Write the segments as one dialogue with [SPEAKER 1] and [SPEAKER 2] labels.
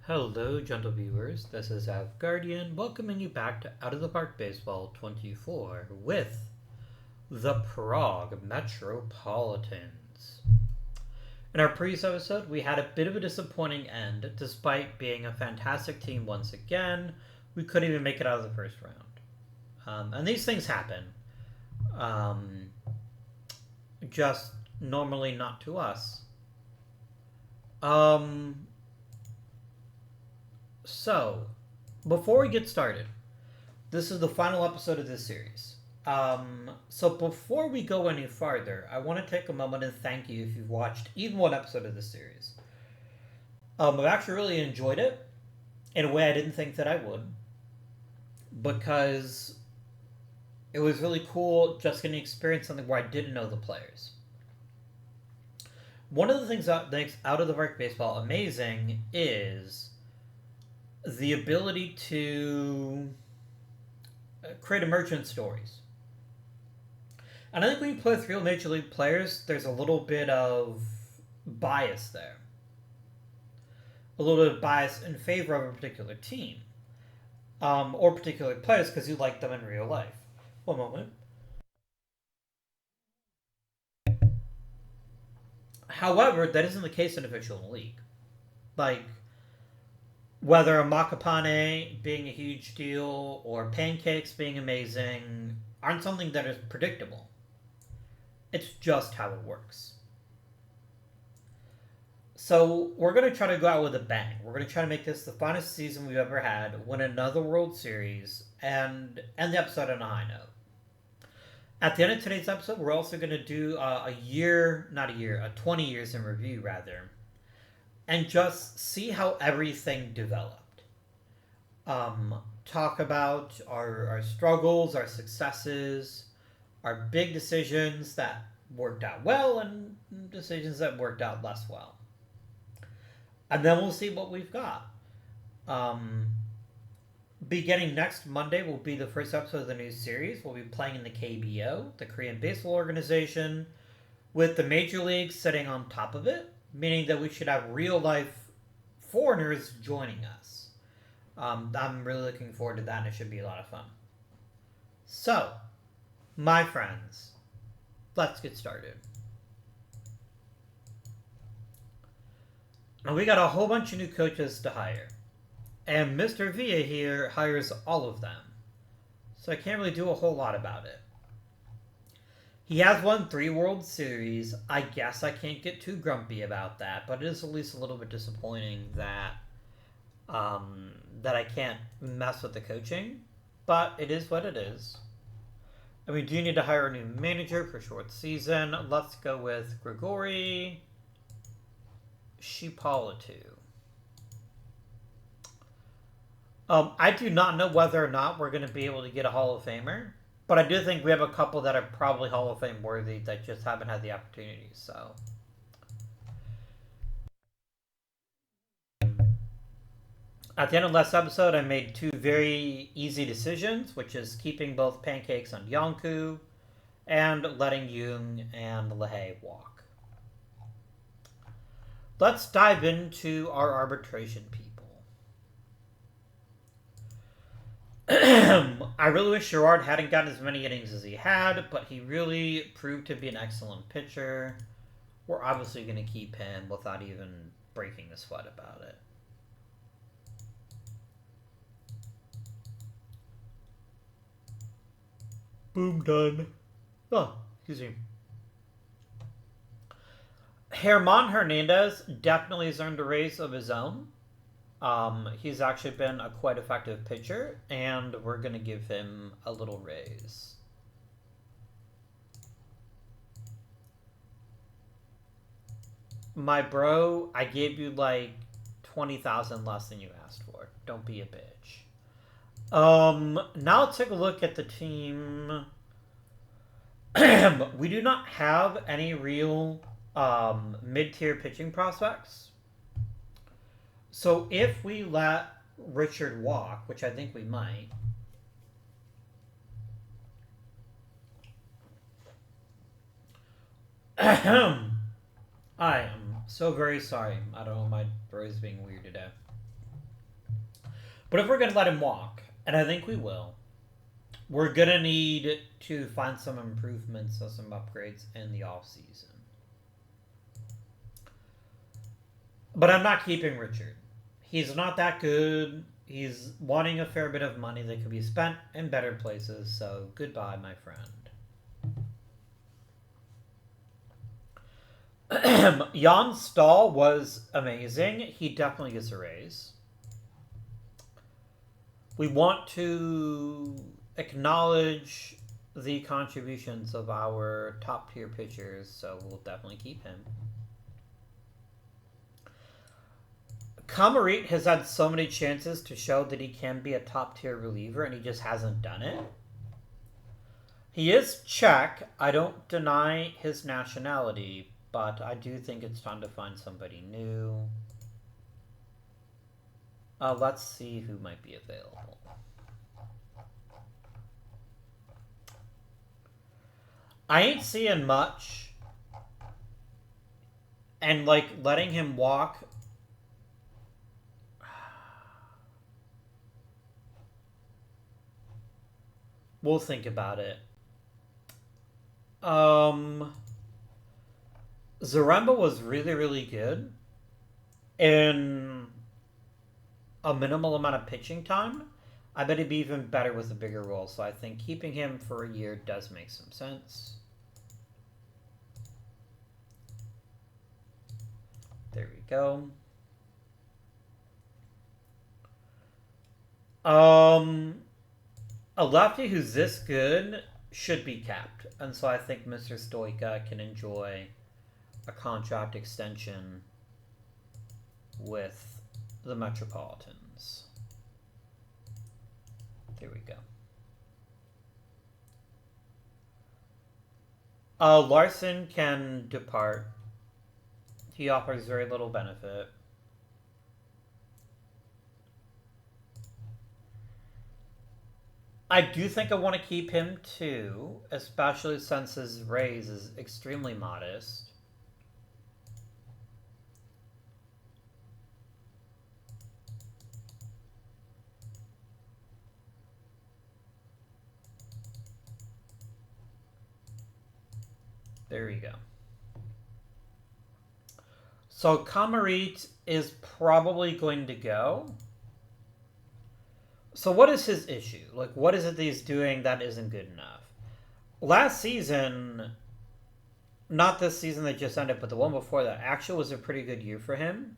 [SPEAKER 1] Hello, gentle viewers. This is Guardian welcoming you back to Out of the Park Baseball 24 with the Prague Metropolitans. In our previous episode, we had a bit of a disappointing end. Despite being a fantastic team once again, we couldn't even make it out of the first round. And these things happen. Um, just normally not to us. So, before we get started, this is the final episode of this series. So before we go any farther, I want to take a moment and thank you if you've watched even one episode of this series. I've actually really enjoyed it in a way I didn't think that I would, because it was really cool just getting to experience something where I didn't know the players. One of the things that makes Out of the Park Baseball amazing is the ability to create emergent stories. And I think when you play with real Major League players, there's a little bit of bias there. A little bit of bias in favor of a particular team. Or particular players because you like them in real life. One moment. However, that isn't the case in a fictional league. Like, whether a Makapane being a huge deal or pancakes being amazing aren't something that is predictable. It's just how it works. So we're going to try to go out with a bang. We're going to try to make this the finest season we've ever had, win another World Series, and end the episode on a high note. At the end of today's episode, we're also going to do a 20 years in review, rather, and just see how everything developed. Talk about our struggles, our successes, our big decisions that worked out well, and decisions that worked out less well. And then we'll see what we've got. Beginning next Monday will be the first episode of the new series. We'll be playing in the KBO, the Korean Baseball Organization, with the Major League sitting on top of it, meaning that we should have real life foreigners joining us. I'm really looking forward to that, and it should be a lot of fun. So, my friends, let's get started. And we got a whole bunch of new coaches to hire. And Mr. Villa here hires all of them. So I can't really do a whole lot about it. He has won 3 World Series. I guess I can't get too grumpy about that, but it is at least a little bit disappointing that that I can't mess with the coaching. But it is what it is. And we do need to hire a new manager for short season. Let's go with Grigory Shipalitu. I do not know whether or not we're going to be able to get a Hall of Famer, but I do think we have a couple that are probably Hall of Fame worthy that just haven't had the opportunity. So, at the end of last episode, I made 2 very easy decisions, which is keeping both Pancakes and Yonku, and letting Jung and LeHaye walk. Let's dive into our arbitration people. I really wish Gerard hadn't gotten as many innings as he had, but he really proved to be an excellent pitcher. We're obviously going to keep him without even breaking a sweat about it. Boom, done. Oh, excuse me. Germán Hernandez definitely has earned a raise of his own. He's actually been a quite effective pitcher, and we're going to give him a little raise. My bro, I gave you like 20,000 less than you asked for. Don't be a bitch. Now let's take a look at the team. We do not have any real mid-tier pitching prospects. So if we let Richard walk, which I think we might, I am. So very sorry. I don't know, my throat is being weird today. But if we're going to let him walk, and I think we will, we're going to need to find some improvements or some upgrades in the off season. But I'm not keeping Richard. He's not that good. He's wanting a fair bit of money that could be spent in better places, so goodbye, my friend. Jan Stahl was amazing. He definitely gets a raise. We want to acknowledge the contributions of our top tier pitchers, so we'll definitely keep him. Kamarit has had so many chances to show that he can be a top tier reliever, and he just hasn't done it. He is Czech. I don't deny his nationality, but I do think it's time to find somebody new. Let's see who might be available. I ain't seeing much. And, like, letting him walk... We'll think about it. Zaremba was really, really good in a minimal amount of pitching time. I bet he'd be even better with a bigger role, so I think keeping him for a year does make some sense. There we go. A lefty who's this good should be capped, and so I think Mr. Stoica can enjoy a contract extension with the Metropolitans. There we go. Larson can depart. He offers very little benefit. I do think I want to keep him too, especially since his raise is extremely modest. There we go. So Kamarit is probably going to go. So what is his issue? Like, what is it that he's doing that isn't good enough? Last season, not this season that just ended, but the one before that, actually was a pretty good year for him.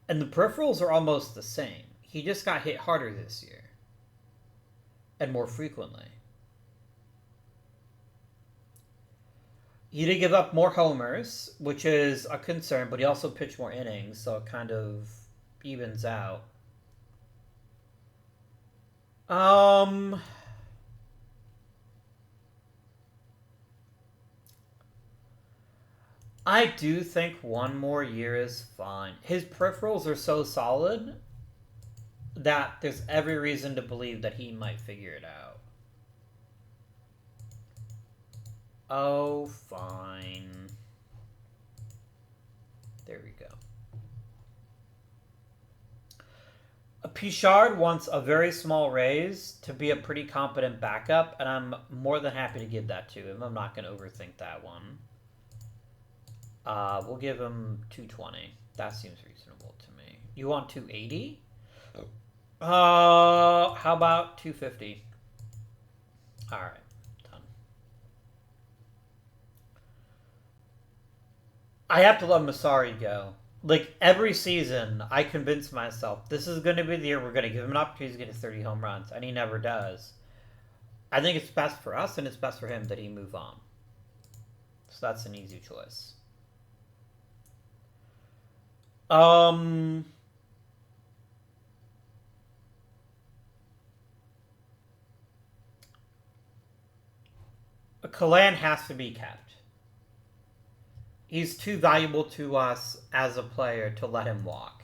[SPEAKER 1] And the peripherals are almost the same. He just got hit harder this year. And more frequently. He did give up more homers, which is a concern, but he also pitched more innings, so it kind of evens out. I do think one more year is fine. His peripherals are so solid that there's every reason to believe that he might figure it out. Oh, fine. There we go. Pichard wants a very small raise to be a pretty competent backup, and I'm more than happy to give that to him. I'm not going to overthink that one. We'll give him 220. That seems reasonable to me. You want 280? How about 250? All right. I have to let Masari go. Like, every season, I convince myself, this is going to be the year we're going to give him an opportunity to get his 30 home runs, and he never does. I think it's best for us, and it's best for him that he move on. So that's an easy choice. Kalan has to be kept. He's too valuable to us as a player to let him walk.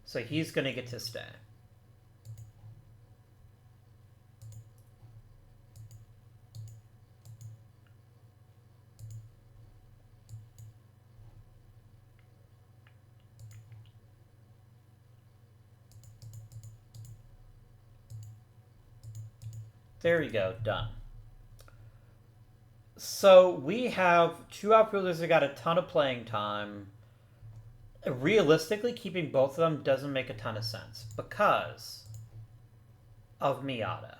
[SPEAKER 1] So he's going to get to stay. There we go. Done. So we have two outfielders that got a ton of playing time. Realistically, keeping both of them doesn't make a ton of sense because of Miata.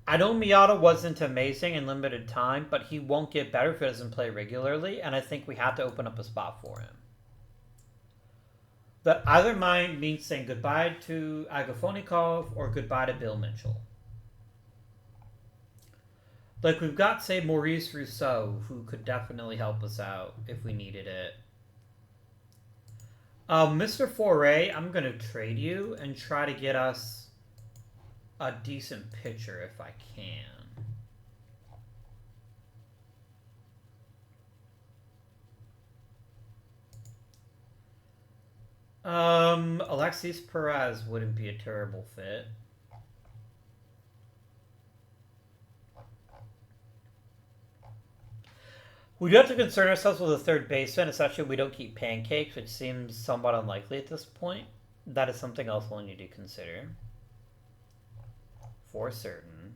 [SPEAKER 1] I know Miata wasn't amazing in limited time, but he won't get better if he doesn't play regularly, and I think we have to open up a spot for him. That either means saying goodbye to Agafonikov or goodbye to Bill Mitchell. Like, we've got, say, Maurice Rousseau, who could definitely help us out if we needed it. Mr. Foray, I'm going to trade you and try to get us a decent pitcher if I can. Alexis Perez wouldn't be a terrible fit. We do have to concern ourselves with a third baseman, especially if we don't keep Pancakes, which seems somewhat unlikely at this point. That is something else we'll need to consider. For certain.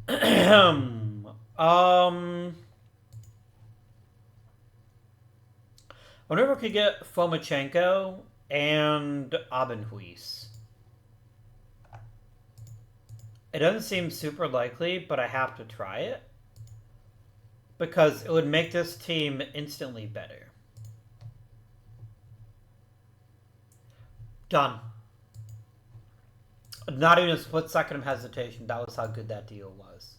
[SPEAKER 1] I wonder if we could get Fomachenko and Abendhuis. It doesn't seem super likely, but I have to try it. Because it would make this team instantly better. Done. Not even a split second of hesitation. That was how good that deal was.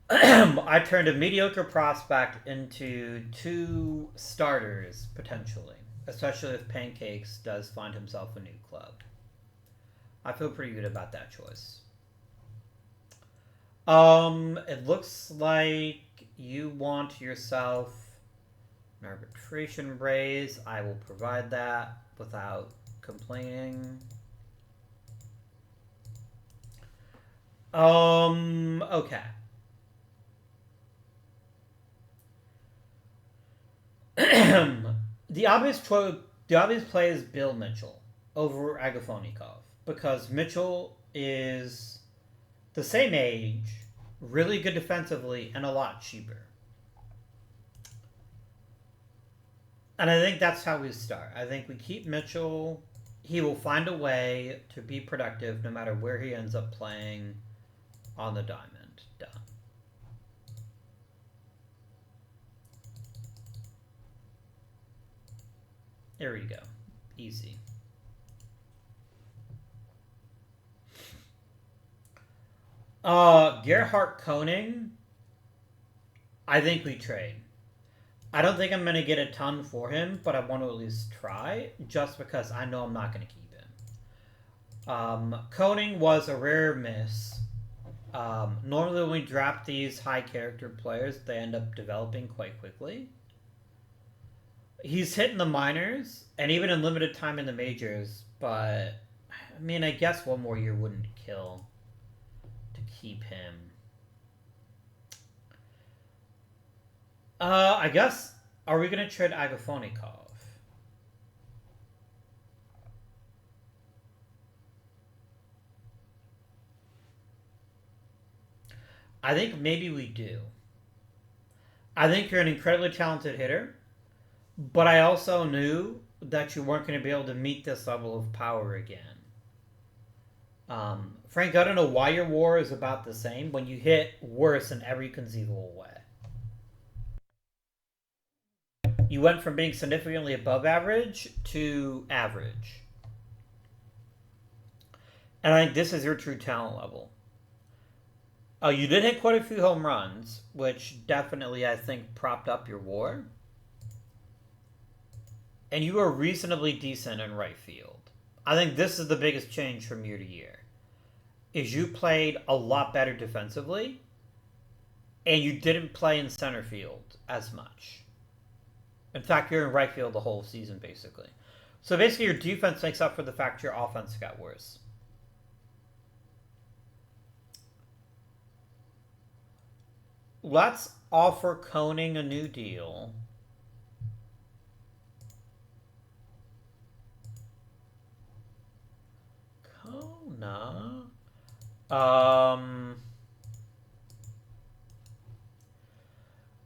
[SPEAKER 1] I turned a mediocre prospect into 2 starters, potentially. Especially if Pancakes does find himself a new club. I feel pretty good about that choice. It looks like you want yourself an arbitration raise. I will provide that without complaining. Okay. The obvious play is Bill Mitchell over Agafonikov because Mitchell is the same age, really good defensively, and a lot cheaper. And I think that's how we start. I think we keep Mitchell. He will find a way to be productive no matter where he ends up playing on the diamond. Done. There we go. Easy. Gerhard Koning, I think we trade. I don't think I'm going to get a ton for him, but I want to at least try, just because I know I'm not going to keep him. Koning was a rare miss. Normally when we draft these high character players, they end up developing quite quickly. He's hit in the minors, and even in limited time in the majors, but, I mean, I guess one more year wouldn't kill to keep him. I guess, are we going to trade Agafonikov? I think maybe we do. I think you're an incredibly talented hitter, but I also knew that you weren't going to be able to meet this level of power again. Frank, I don't know why your WAR is about the same when you hit worse in every conceivable way. You went from being significantly above average to average. And I think this is your true talent level. You did hit quite a few home runs, which definitely, I think, propped up your WAR. And you were reasonably decent in right field. I think this is the biggest change from year to year. Is you played a lot better defensively, and you didn't play in center field as much. In fact, you're in right field the whole season, basically. So basically, your defense makes up for the fact your offense got worse. Let's offer Koning a new deal. And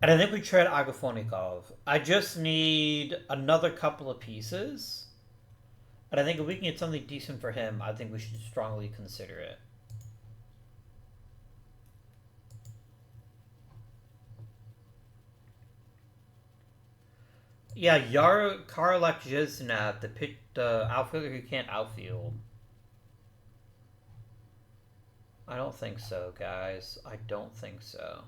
[SPEAKER 1] I think we trade Agafonikov. I just need another couple of pieces. And I think if we can get something decent for him, I think we should strongly consider it. Yeah, Karlak Zhizna, the outfielder who can't outfield. I don't think so, guys. I don't think so.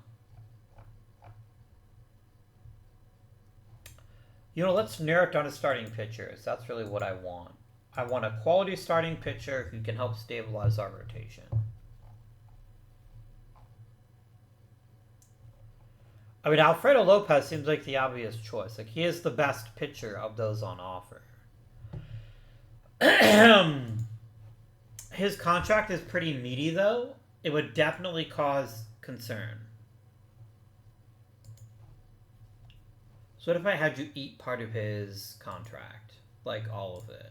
[SPEAKER 1] You know, let's narrow it down to starting pitchers. That's really what I want. I want a quality starting pitcher who can help stabilize our rotation. I mean, Alfredo Lopez seems like the obvious choice. Like, he is the best pitcher of those on offer. His contract is pretty meaty, though. It would definitely cause concern. So what if I had you eat part of his contract? Like, all of it?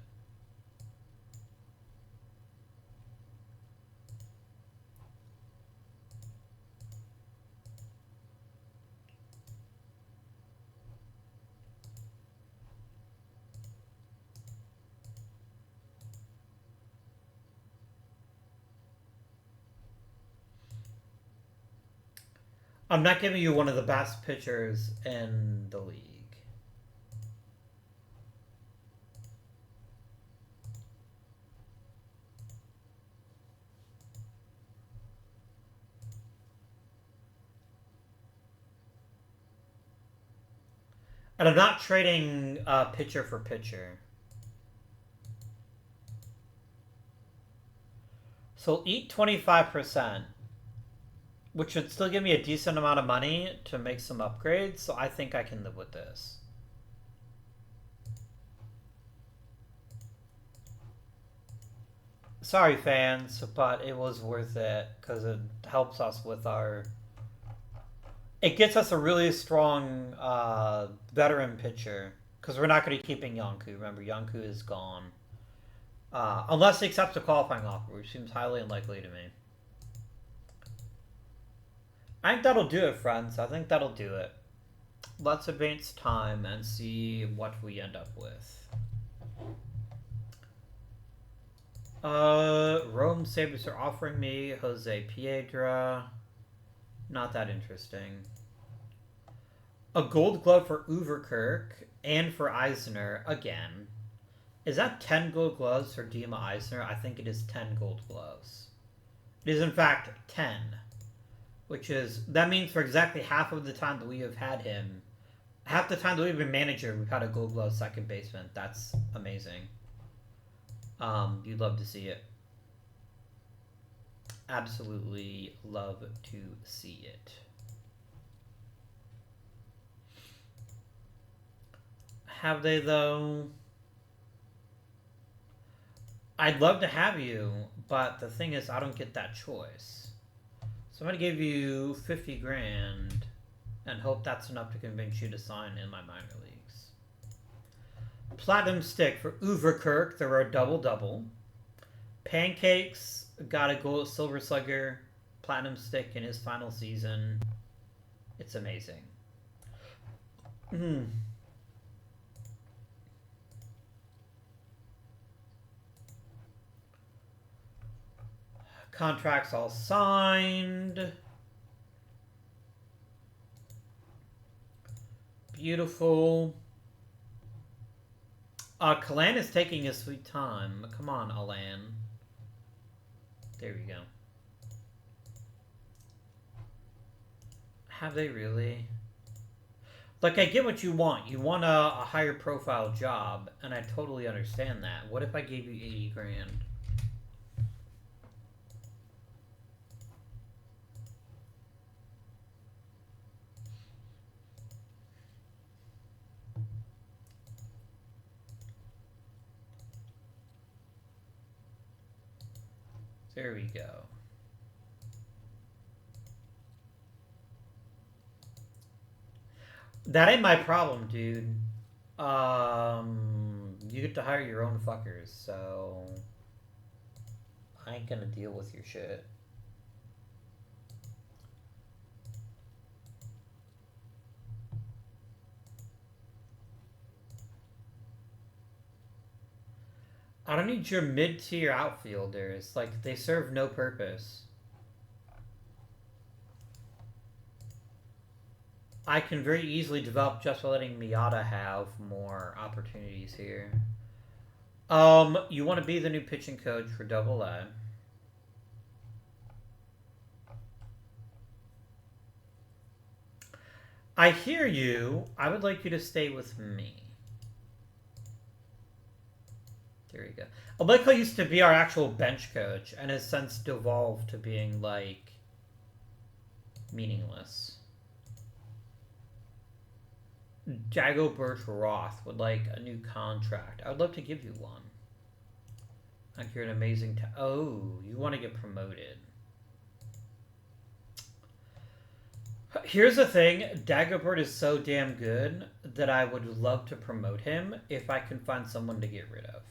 [SPEAKER 1] I'm not giving you one of the best pitchers in the league. And I'm not trading pitcher for pitcher. So eat 25%, which would still give me a decent amount of money to make some upgrades, so I think I can live with this. Sorry, fans, but it was worth it because it helps us with our... It gets us a really strong veteran pitcher because we're not going to be keeping Yanku. Remember, Yanku is gone. Unless he accepts a qualifying offer, which seems highly unlikely to me. I think that'll do it, friends. I think that'll do it. Let's advance time and see what we end up with. Rome Sabres are offering me Jose Piedra. Not that interesting. A gold glove for Overkirk and for Eisner again. Is that 10 gold gloves for Dima Eisner? I think it is 10 gold gloves. It is in fact 10. Which is, that means for exactly half of the time that we have had him, half the time that we've been manager, we've had a gold glove second baseman. That's amazing. You'd love to see it. Absolutely love to see it. Have they, though? I'd love to have you, but the thing is, I don't get that choice. So I'm going to give you 50 grand and hope that's enough to convince you to sign in my minor leagues. Platinum stick for Overkirk. There were a double-double. Pancakes got a gold silver slugger platinum stick in his final season. It's amazing. Contracts all signed. Beautiful. Kalan is taking his sweet time. Come on, Alan. There we go. Have they really? Like, I get what you want. You want a higher profile job, and I totally understand that. What if I gave you 80 grand? There we go. That ain't my problem, dude. You get to hire your own fuckers, so I ain't gonna deal with your shit. I don't need your mid-tier outfielders. Like, they serve no purpose. I can very easily develop just by letting Miata have more opportunities here. You want to be the new pitching coach for Double A. I hear you. I would like you to stay with me. There you go. Aleko used to be our actual bench coach and has since devolved to being, like, meaningless. Dagobert Roth would like a new contract. I would love to give you one. Like, you're an amazing... Oh, you want to get promoted. Here's the thing. Dagobert is so damn good that I would love to promote him if I can find someone to get rid of.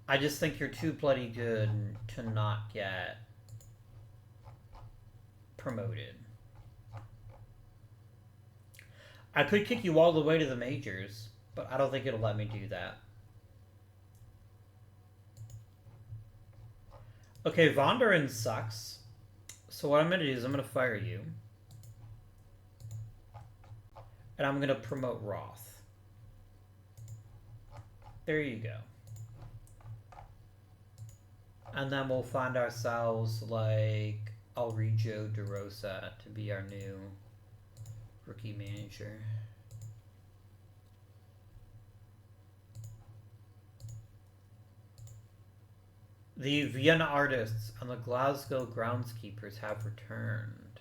[SPEAKER 1] I just think you're too bloody good to not get promoted. I could kick you all the way to the majors, but I don't think it'll let me do that. Okay, Vonderin sucks. So what I'm going to do is I'm going to fire you. And I'm going to promote Roth. There you go. And then we'll find ourselves, like, Alrijo DeRosa to be our new rookie manager. The Vienna artists and the Glasgow groundskeepers have returned.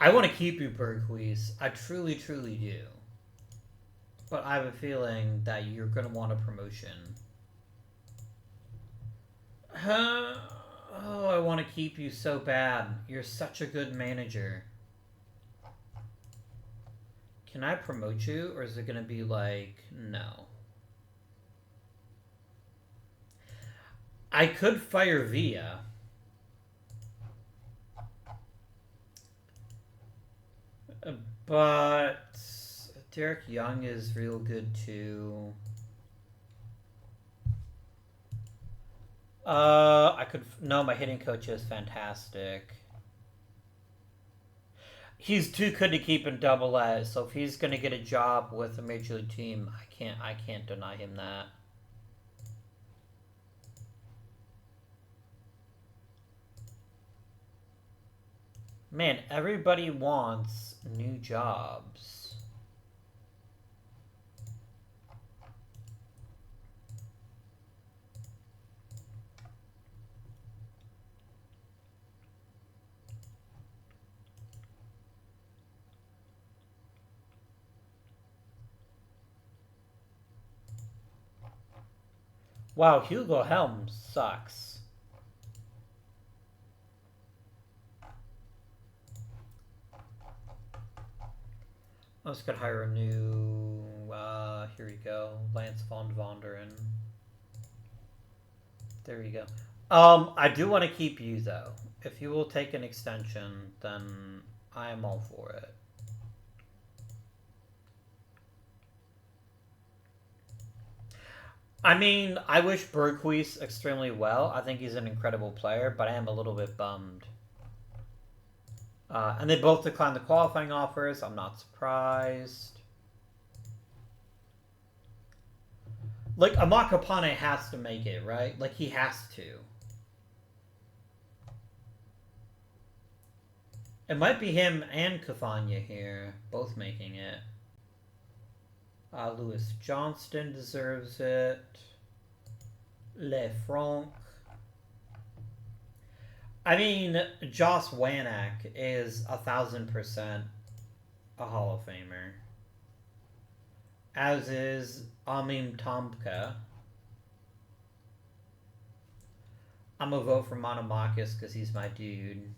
[SPEAKER 1] I want to keep you, Berghuis. I truly, truly do. But I have a feeling that you're going to want a promotion. Oh, I want to keep you so bad. You're such a good manager. Can I promote you, or is it going to be like, no? I could fire Villa. But Derek Young is real good too. No, my hitting coach is fantastic. He's too good to keep in Double A, so if he's gonna get a job with a major league team, I can't deny him that. Man, everybody wants new jobs. Wow, Hugo Helms sucks. Let's go hire a new, here we go, Lance von Vonderen. There you go. I do want to keep you, though. If you will take an extension, then I am all for it. I mean, I wish Berghuis extremely well. I think he's an incredible player, but I am a little bit bummed. And they both declined the qualifying offers. I'm not surprised. Like, Amakapane has to make it, right? Like, he has to. It might be him and Cafagna here, both making it. Lewis Johnston deserves it. Lefranc. I mean, Joss Wanak is 1,000% a Hall of Famer. As is Amim Tomka. I'm gonna vote for Monomakis because he's my dude.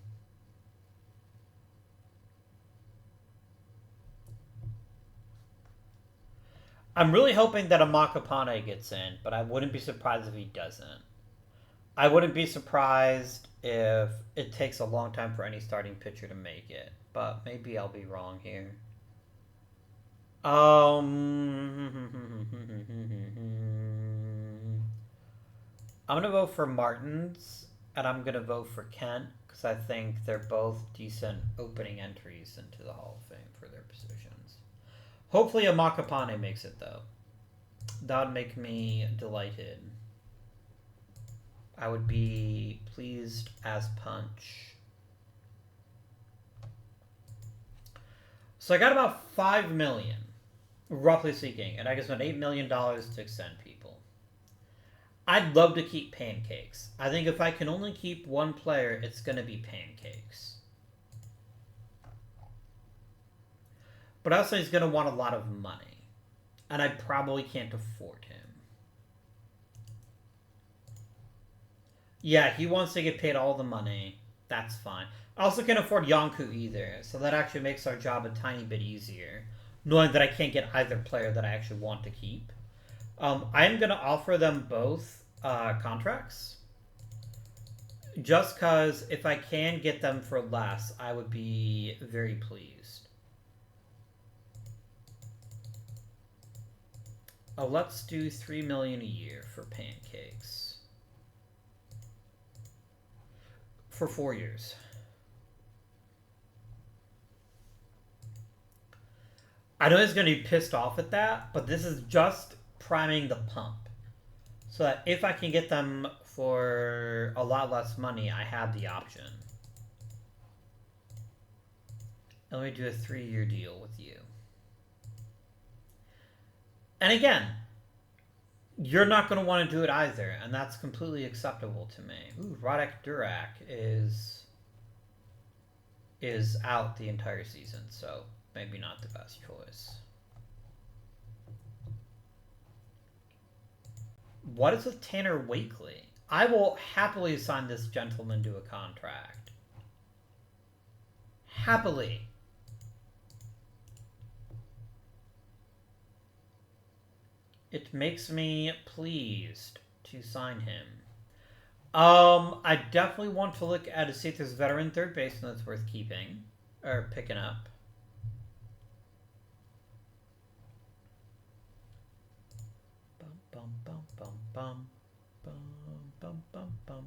[SPEAKER 1] I'm really hoping that Amakapane gets in, but I wouldn't be surprised if he doesn't. I wouldn't be surprised if it takes a long time for any starting pitcher to make it, but maybe I'll be wrong here. I'm gonna vote for Martins, and I'm gonna vote for Kent because I think they're both decent opening entries into the Hall of Fame for their positions. Hopefully, a Makapane makes it though. That would make me delighted. I would be pleased as punch. So I got about 5 million, roughly speaking, and I just spent $8 million to extend people. I'd love to keep Pancakes. I think if I can only keep one player, it's going to be Pancakes. But also he's going to want a lot of money. And I probably can't afford him. Yeah, he wants to get paid all the money. That's fine. I also can't afford Yonku either, so that actually makes our job a tiny bit easier, knowing that I can't get either player that I actually want to keep. I'm going to offer them both contracts, just because if I can get them for less, I would be very pleased. Let's do $3 million a year for Pancakes. For 4 years. I know he's going to be pissed off at that, but this is just priming the pump. So that if I can get them for a lot less money, I have the option. And let me do a 3-year deal with you. And again, you're not going to want to do it either, and that's completely acceptable to me. Ooh, Rodek Durak is out the entire season, so maybe not the best choice. What is with Tanner Wakely? I will happily assign this gentleman to a contract. Happily. It makes me pleased to sign him. I definitely want to look at a see if there's a veteran third baseman that's worth keeping or picking up. Bum bum bum bum bum bum bum bum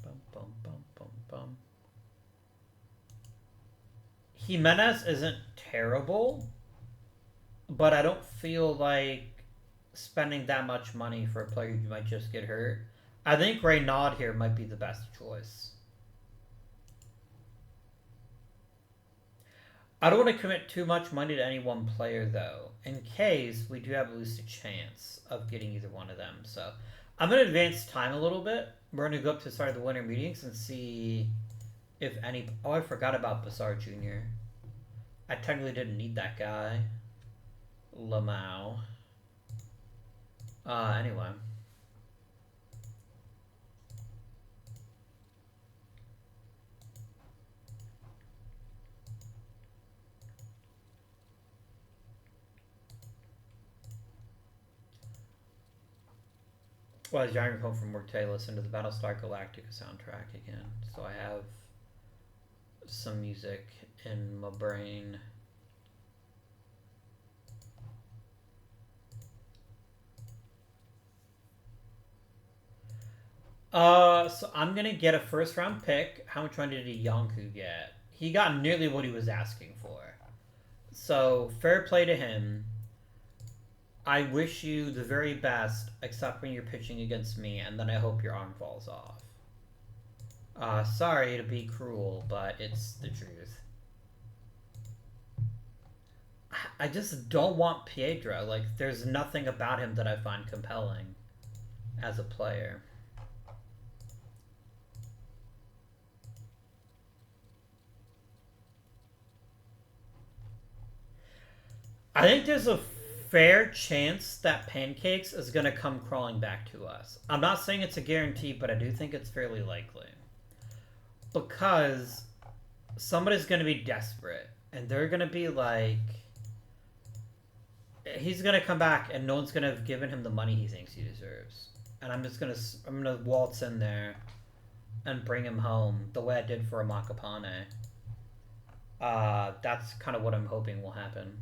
[SPEAKER 1] bum bum bum bum bum. Jimenez isn't terrible, but I don't feel like spending that much money for a player who might just get hurt. I think Reynaud here might be the best choice. I don't want to commit too much money to any one player, though, in case we do have at least a chance of getting either one of them. So I'm going to advance time a little bit. We're going to go up to the start of the winter meetings and see if any... Oh, I forgot about Bassar Jr. I technically didn't need that guy. Lamau. Anyway. Well, as driving home from work today, listen to the Battlestar Galactica soundtrack again. So I have some music in my brain. So I'm gonna get a first round pick. How much money did Yonku get? He got nearly what he was asking for. So fair play to him. I wish you the very best, except when you're pitching against me, and then I hope your arm falls off. Sorry to be cruel, but it's the truth. I just don't want Piedra. Like, there's nothing about him that I find compelling as a player. I think there's a fair chance that Pancakes is going to come crawling back to us. I'm not saying it's a guarantee, but I do think it's fairly likely. Because somebody's going to be desperate, and they're going to be like... He's going to come back, and no one's going to have given him the money he thinks he deserves. And I'm going to waltz in there and bring him home, the way I did for a Makapane. That's kind of what I'm hoping will happen.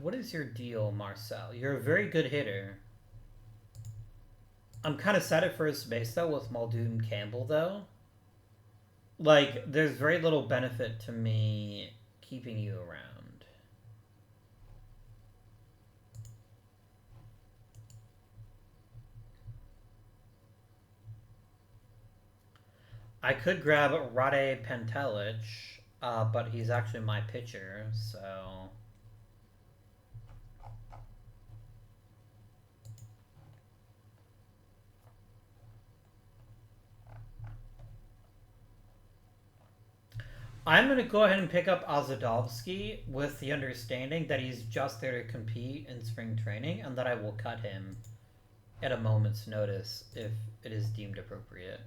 [SPEAKER 1] What is your deal, Marcel? You're a very good hitter. I'm kind of sad at first base, though, with Muldoon Campbell, though. Like, there's very little benefit to me keeping you around. I could grab Rade Pentelich, but he's actually my pitcher, so... I'm going to go ahead and pick up Ozadovsky with the understanding that he's just there to compete in spring training and that I will cut him at a moment's notice if it is deemed appropriate.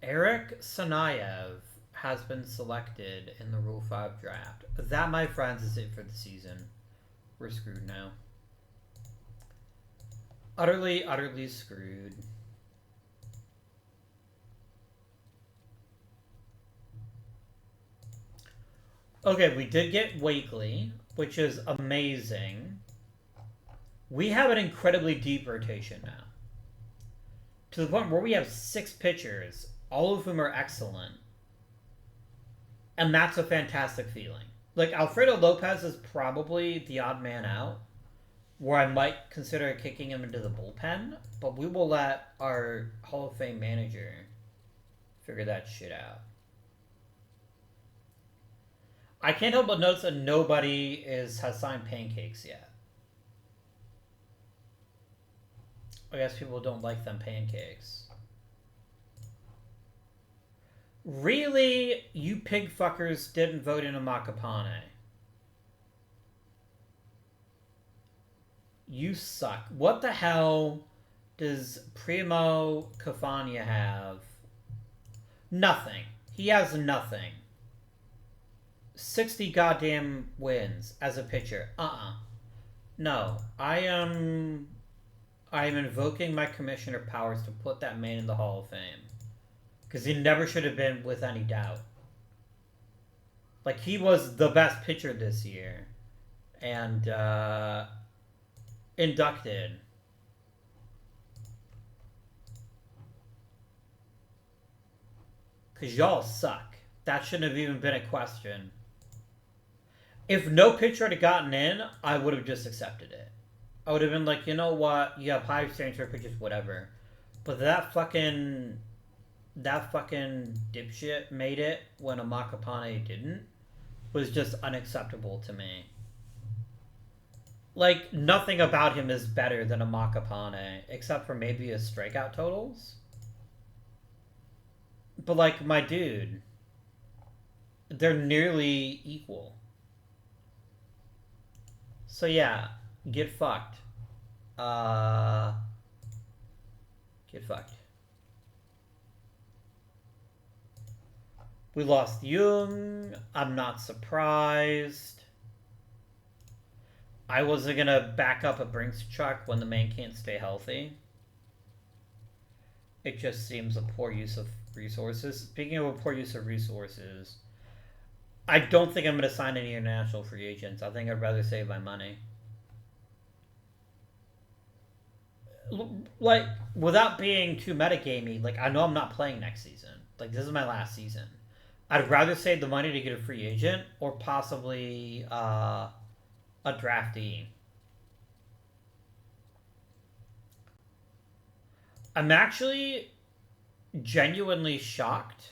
[SPEAKER 1] Eric Sanayev has been selected in the Rule 5 draft. That, my friends, is it for the season. We're screwed now. Utterly, utterly screwed. Okay, we did get Wakely, which is amazing. We have an incredibly deep rotation now. To the point where we have 6 pitchers, all of whom are excellent. And that's a fantastic feeling. Like, Alfredo Lopez is probably the odd man out, where I might consider kicking him into the bullpen, but we will let our Hall of Fame manager figure that shit out. I can't help but notice that nobody has signed Pancakes yet. I guess people don't like them pancakes. Really? You pig fuckers didn't vote in a Makapane. You suck. What the hell does Primo Cafagna have? Nothing. He has nothing. 60 goddamn wins as a pitcher. No. I am invoking my commissioner powers to put that man in the Hall of Fame. Because he never should have been with any doubt. Like, he was the best pitcher this year. And, inducted. Because y'all suck. That shouldn't have even been a question. If no pitcher had gotten in, I would have just accepted it. I would have been like, you know what? You have high standards for pitchers, whatever. But that fucking dipshit made it when a Makapane didn't was just unacceptable to me. Like, nothing about him is better than a Makapane, except for maybe his strikeout totals. But, like, my dude, they're nearly equal. So, yeah, get fucked. Get fucked. We lost Jung. I'm not surprised. I wasn't going to back up a Brinks truck when the man can't stay healthy. It just seems a poor use of resources. Speaking of a poor use of resources, I don't think I'm going to sign any international free agents. I think I'd rather save my money. Like, without being too metagamey, like, I know I'm not playing next season. Like, this is my last season. I'd rather save the money to get a free agent or possibly a draftee. I'm actually genuinely shocked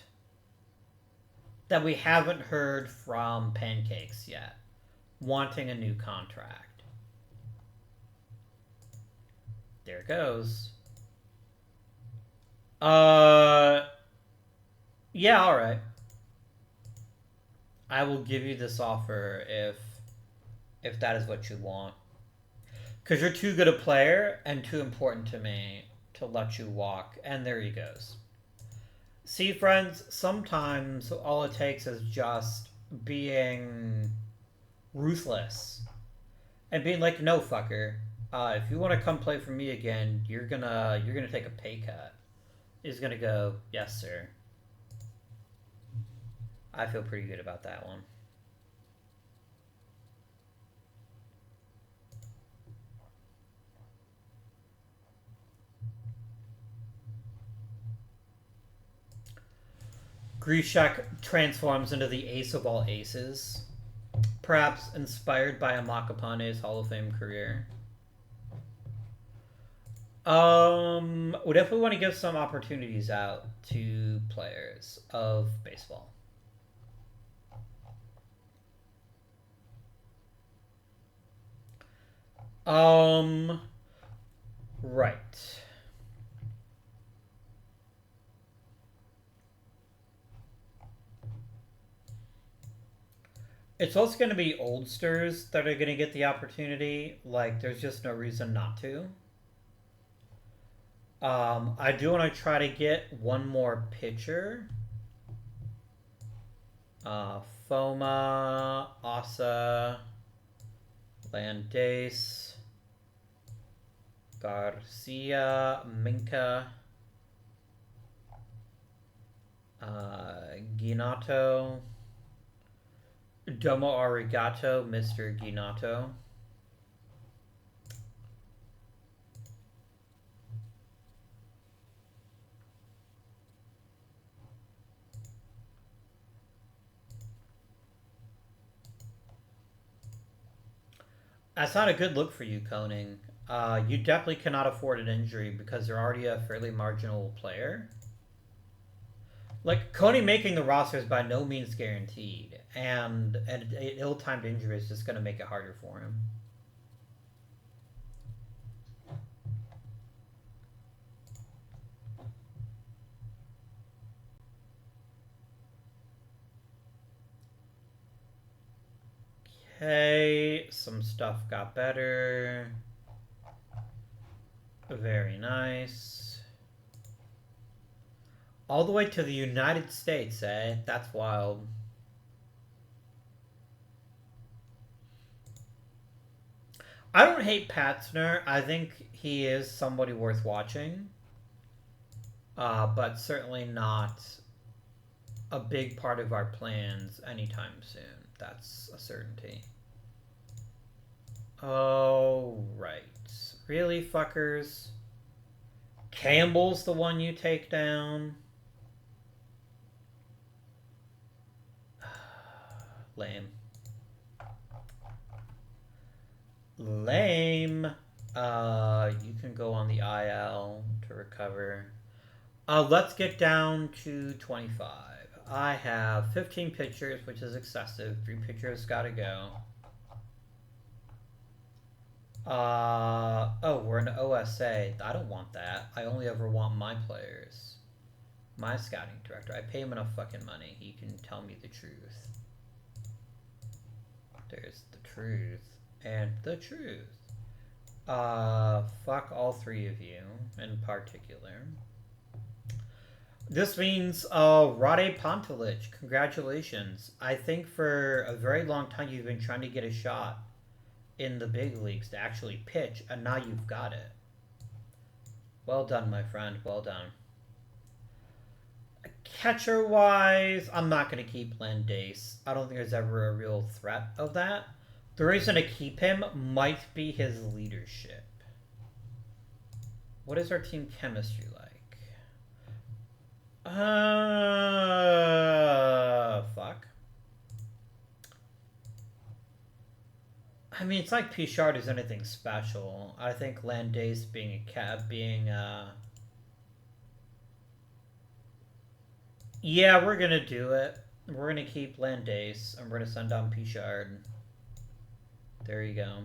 [SPEAKER 1] that we haven't heard from Pancakes yet, wanting a new contract. There it goes. Yeah, alright. I will give you this offer if that is what you want. Because you're too good a player and too important to me to let you walk. And there he goes. See, friends, sometimes all it takes is just being ruthless. And being like, no, fucker. If you want to come play for me again, you're gonna take a pay cut. He's gonna go, yes, sir. I feel pretty good about that one. Grishak transforms into the ace of all aces, perhaps inspired by Amakapane's Hall of Fame career. We definitely want to give some opportunities out to players of baseball. Right. It's also going to be oldsters that are going to get the opportunity. Like, there's just no reason not to. I do want to try to get one more pitcher. Foma, Asa, Landace, Garcia, Minka, Ginato, Domo Arigato, Mr. Ginato. That's not a good look for you, Koning. You definitely cannot afford an injury because you're already a fairly marginal player. Like, Koning making the roster is by no means guaranteed, and an ill-timed injury is just going to make it harder for him. Okay, some stuff got better. Very nice. All the way to the United States, eh? That's wild. I don't hate Patzner. I think he is somebody worth watching. But certainly not a big part of our plans anytime soon. That's a certainty. Oh, right. Really, fuckers? Campbell's the one you take down? Lame. Lame. You can go on the IL to recover. Let's get down to 25. I have 15 pitchers, which is excessive. 3 pitchers gotta go. Oh, we're an OSA. I don't want that. I only ever want my players. My scouting director. I pay him enough fucking money. He can tell me the truth. There's the truth. And the truth. Fuck all 3 of you in particular. This means, Rade Pantelich, congratulations. I think for a very long time you've been trying to get a shot in the big leagues to actually pitch, and now you've got it. Well done, my friend. Well done. Catcher-wise, I'm not going to keep Landace. I don't think there's ever a real threat of that. The reason to keep him might be his leadership. What is our team chemistry like? Fuck. I mean, it's like Pichard is anything special. I think Landace being yeah, we're gonna do it. We're gonna keep Landace, and we're gonna send down Pichard. There you go.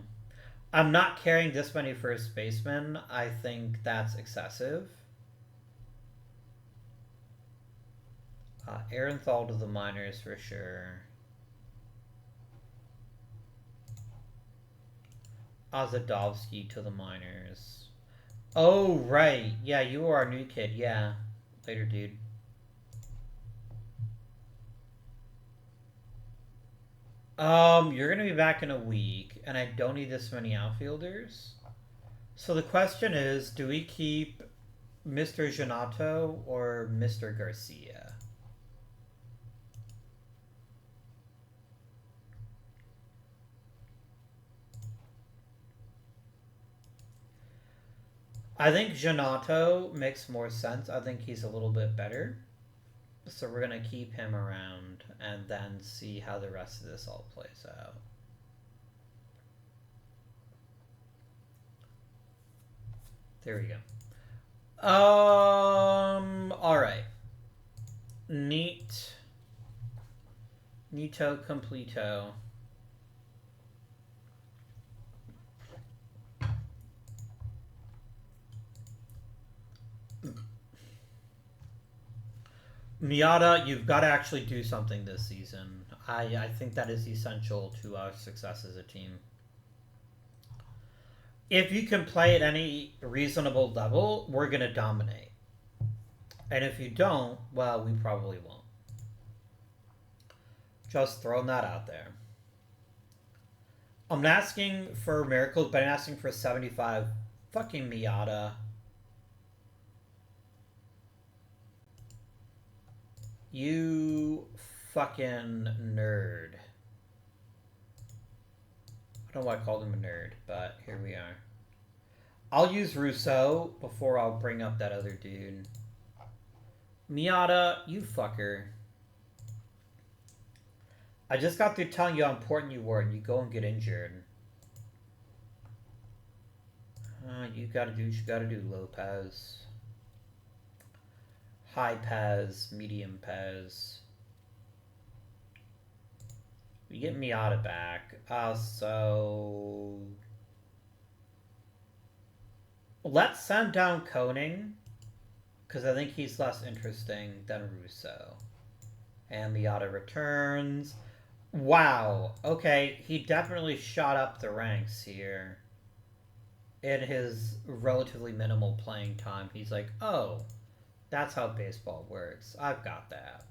[SPEAKER 1] I'm not carrying this many first basemen. I think that's excessive. Ehrenthal to the minors for sure. Ozadovsky to the minors. Oh, right. Yeah, you are our new kid. Yeah. Later, dude. You're gonna be back in a week, and I don't need this many outfielders. So the question is, do we keep Mr. Giannato or Mr. Garcia? I think Giannato makes more sense. I think he's a little bit better. So we're gonna keep him around and then see how the rest of this all plays out. There we go. Alright. Neat. Neato completo. Miata, you've got to actually do something this season. I think that is essential to our success as a team. If you can play at any reasonable level, we're going to dominate. And if you don't, well, we probably won't. Just throwing that out there. I'm not asking for miracles, but I'm asking for 75. Fucking Miata. You fucking nerd. I don't know why I called him a nerd, but here we are. I'll use Rousseau before I'll bring up that other dude. Miata, you fucker. I just got through telling you how important you were, and you go and get injured. You gotta do what you gotta do, Lopez. High Pez, medium Pez. We get Miata back. So let's send down Koning, because I think he's less interesting than Rousseau. And Miata returns. Wow. Okay, he definitely shot up the ranks here. In his relatively minimal playing time, he's like, oh, that's how baseball works. I've got that.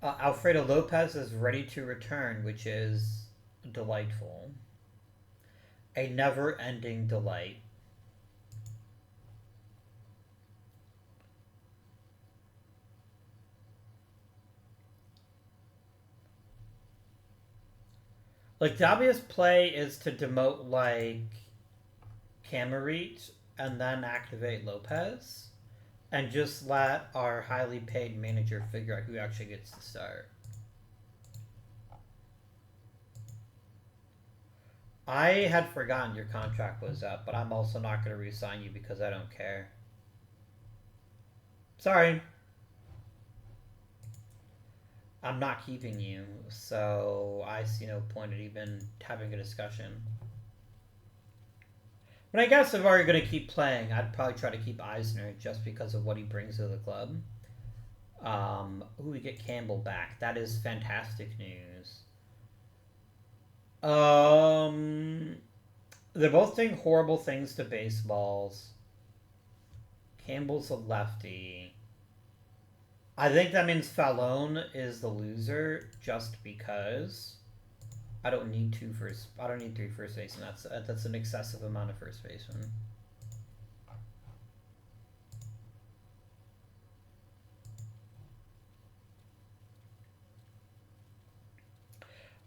[SPEAKER 1] Alfredo Lopez is ready to return, which is delightful. A never-ending delight. Like, the obvious play is to demote, like, Camarit and then activate Lopez. And just let our highly paid manager figure out who actually gets to start. I had forgotten your contract was up, but I'm also not going to re-sign you because I don't care. Sorry. I'm not keeping you, so I see no point in even having a discussion. But I guess if I were going to keep playing, I'd probably try to keep Eisner just because of what he brings to the club. We get Campbell back. That is fantastic news. They're both doing horrible things to baseballs. Campbell's a lefty. I think that means Fallon is the loser just because. I don't need 3 first basemen. That's an excessive amount of first basemen.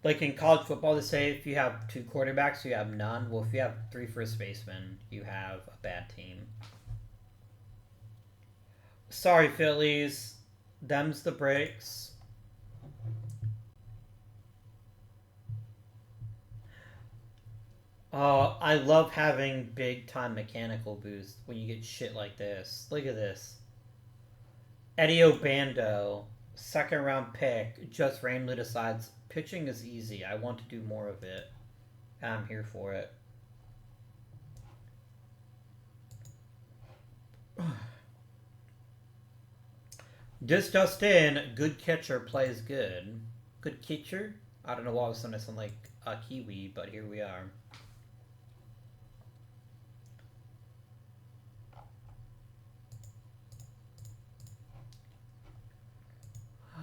[SPEAKER 1] Like in college football, they say if you have 2 quarterbacks, you have none. Well, if you have 3 first basemen, you have a bad team. Sorry, Phillies. Them's the breaks. I love having big-time mechanical boost when you get shit like this. Look at this. Eddie Obando, second-round pick, just randomly decides pitching is easy. I want to do more of it. And I'm here for it. This just in, good catcher plays good. Good catcher? I don't know why all of a sudden I sound like a Kiwi, but here we are.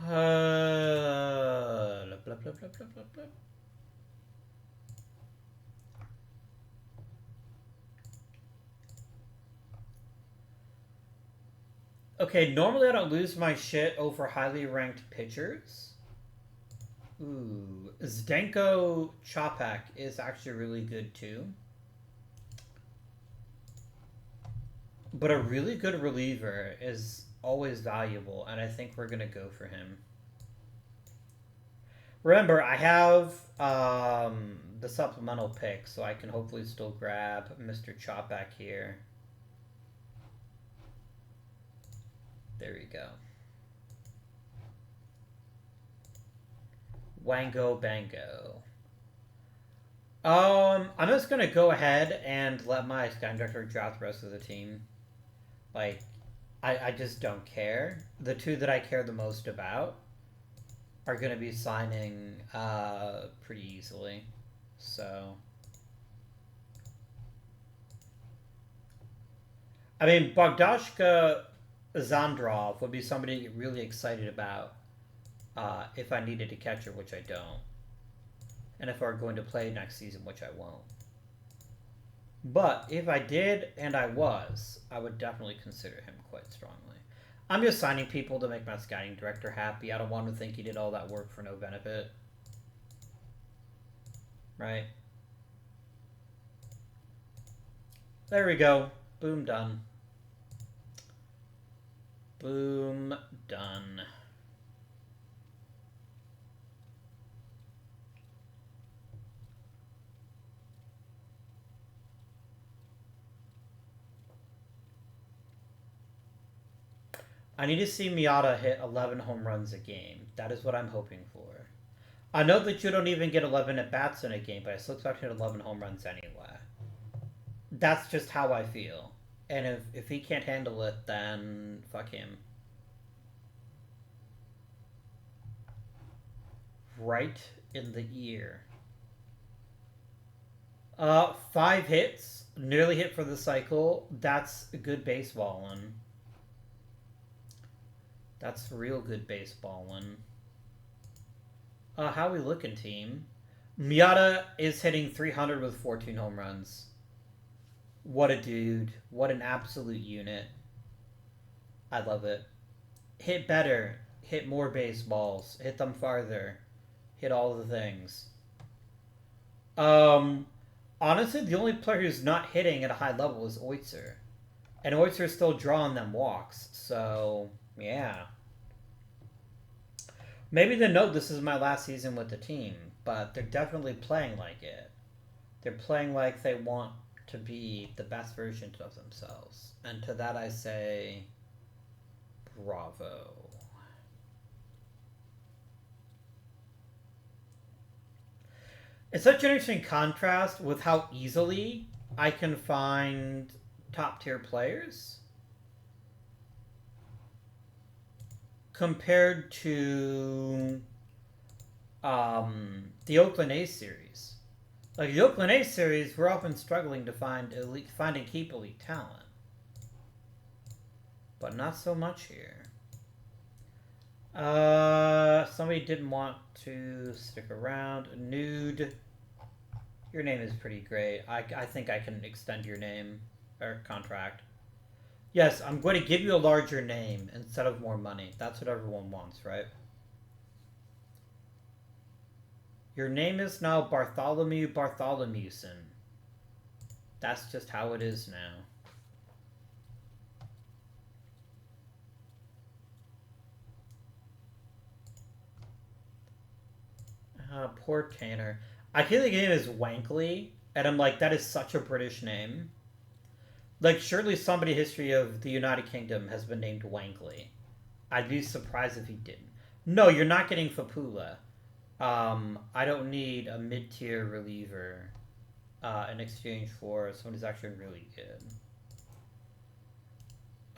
[SPEAKER 1] Blah, blah, blah, blah, blah, blah. Okay, normally I don't lose my shit over highly ranked pitchers. Ooh, Zdenko Chopak is actually really good too. But a really good reliever is always valuable, and I think we're going to go for him. Remember, I have the supplemental pick, so I can hopefully still grab Mr. Chop back here. There we go. Wango Bango. I'm just gonna go ahead and let my Sky Director draft the rest of the team. Like, I just don't care. The two that I care the most about are gonna be signing pretty easily. So, I mean, Bogdashka Zandrov would be somebody to get really excited about if I needed a catcher, which I don't. And if we're going to play next season, which I won't. But if I did, and I would definitely consider him quite strongly. I'm just signing people to make my scouting director happy. I don't want him to think he did all that work for no benefit. Right? There we go. Boom, done. Boom, done. I need to see Miata hit 11 home runs a game. That is what I'm hoping for. I know that you don't even get 11 at-bats in a game, but I still expect to hit 11 home runs anyway. That's just how I feel. And if he can't handle it, then fuck him. Right in the ear. 5 hits. Nearly hit for the cycle. That's good baseballing. That's real good baseballing. How we looking, team? Miata is hitting 300 with 14 home runs. What a dude. What an absolute unit. I love it. Hit better. Hit more baseballs. Hit them farther. Hit all the things. Honestly, the only player who's not hitting at a high level is Oitzer. And Oitzer's still drawing them walks, so yeah. Maybe they know this is my last season with the team, but they're definitely playing like it. They're playing like they want to be the best version of themselves. And to that I say, bravo. It's such an interesting contrast with how easily I can find top tier players compared to the Oakland A's series. Like the Oakland A's series, we're often struggling to find and keep elite talent, but not so much here. Somebody didn't want to stick around. Nude. Your name is pretty great. I think I can extend your name or contract. Yes, I'm going to give you a larger name instead of more money. That's what everyone wants, right? Your name is now Bartholomew Bartholomewson. That's just how it is now. Poor Tanner. I feel the game is Wankley, and I'm like, that is such a British name. Like, surely somebody in history of the United Kingdom has been named Wankley. I'd be surprised if he didn't. No, you're not getting Fapula. I don't need a mid-tier reliever in exchange for someone who's actually really good.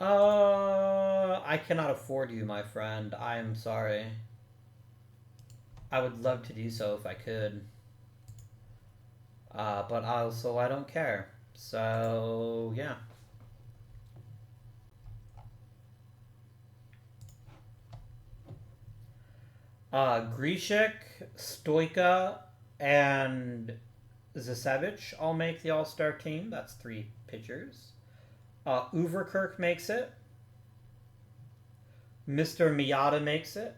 [SPEAKER 1] I cannot afford you, my friend. I am sorry. I would love to do so if I could. But also I don't care. So, yeah. Grishik, Stoika, and Zasevich all make the All-Star team. That's 3 pitchers. Overkirk makes it. Mr. Miata makes it.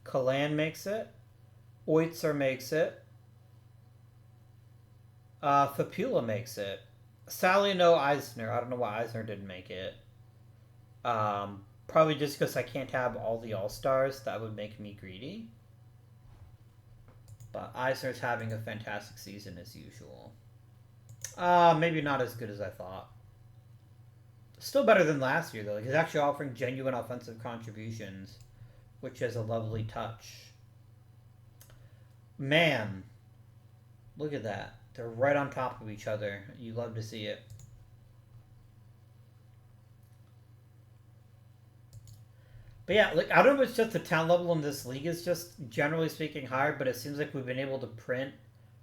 [SPEAKER 1] Kalan makes it. Oitzer makes it. Fapula makes it. Sadly, no Eisner. I don't know why Eisner didn't make it. Probably just because I can't have all the All-Stars. That would make me greedy. But Eisner's having a fantastic season as usual. Maybe not as good as I thought. Still better than last year, though. He's actually offering genuine offensive contributions, which is a lovely touch. Man, look at that. They're right on top of each other. You love to see it. But yeah, like, I don't know if it's just the talent level in this league is just, generally speaking, higher, but it seems like we've been able to print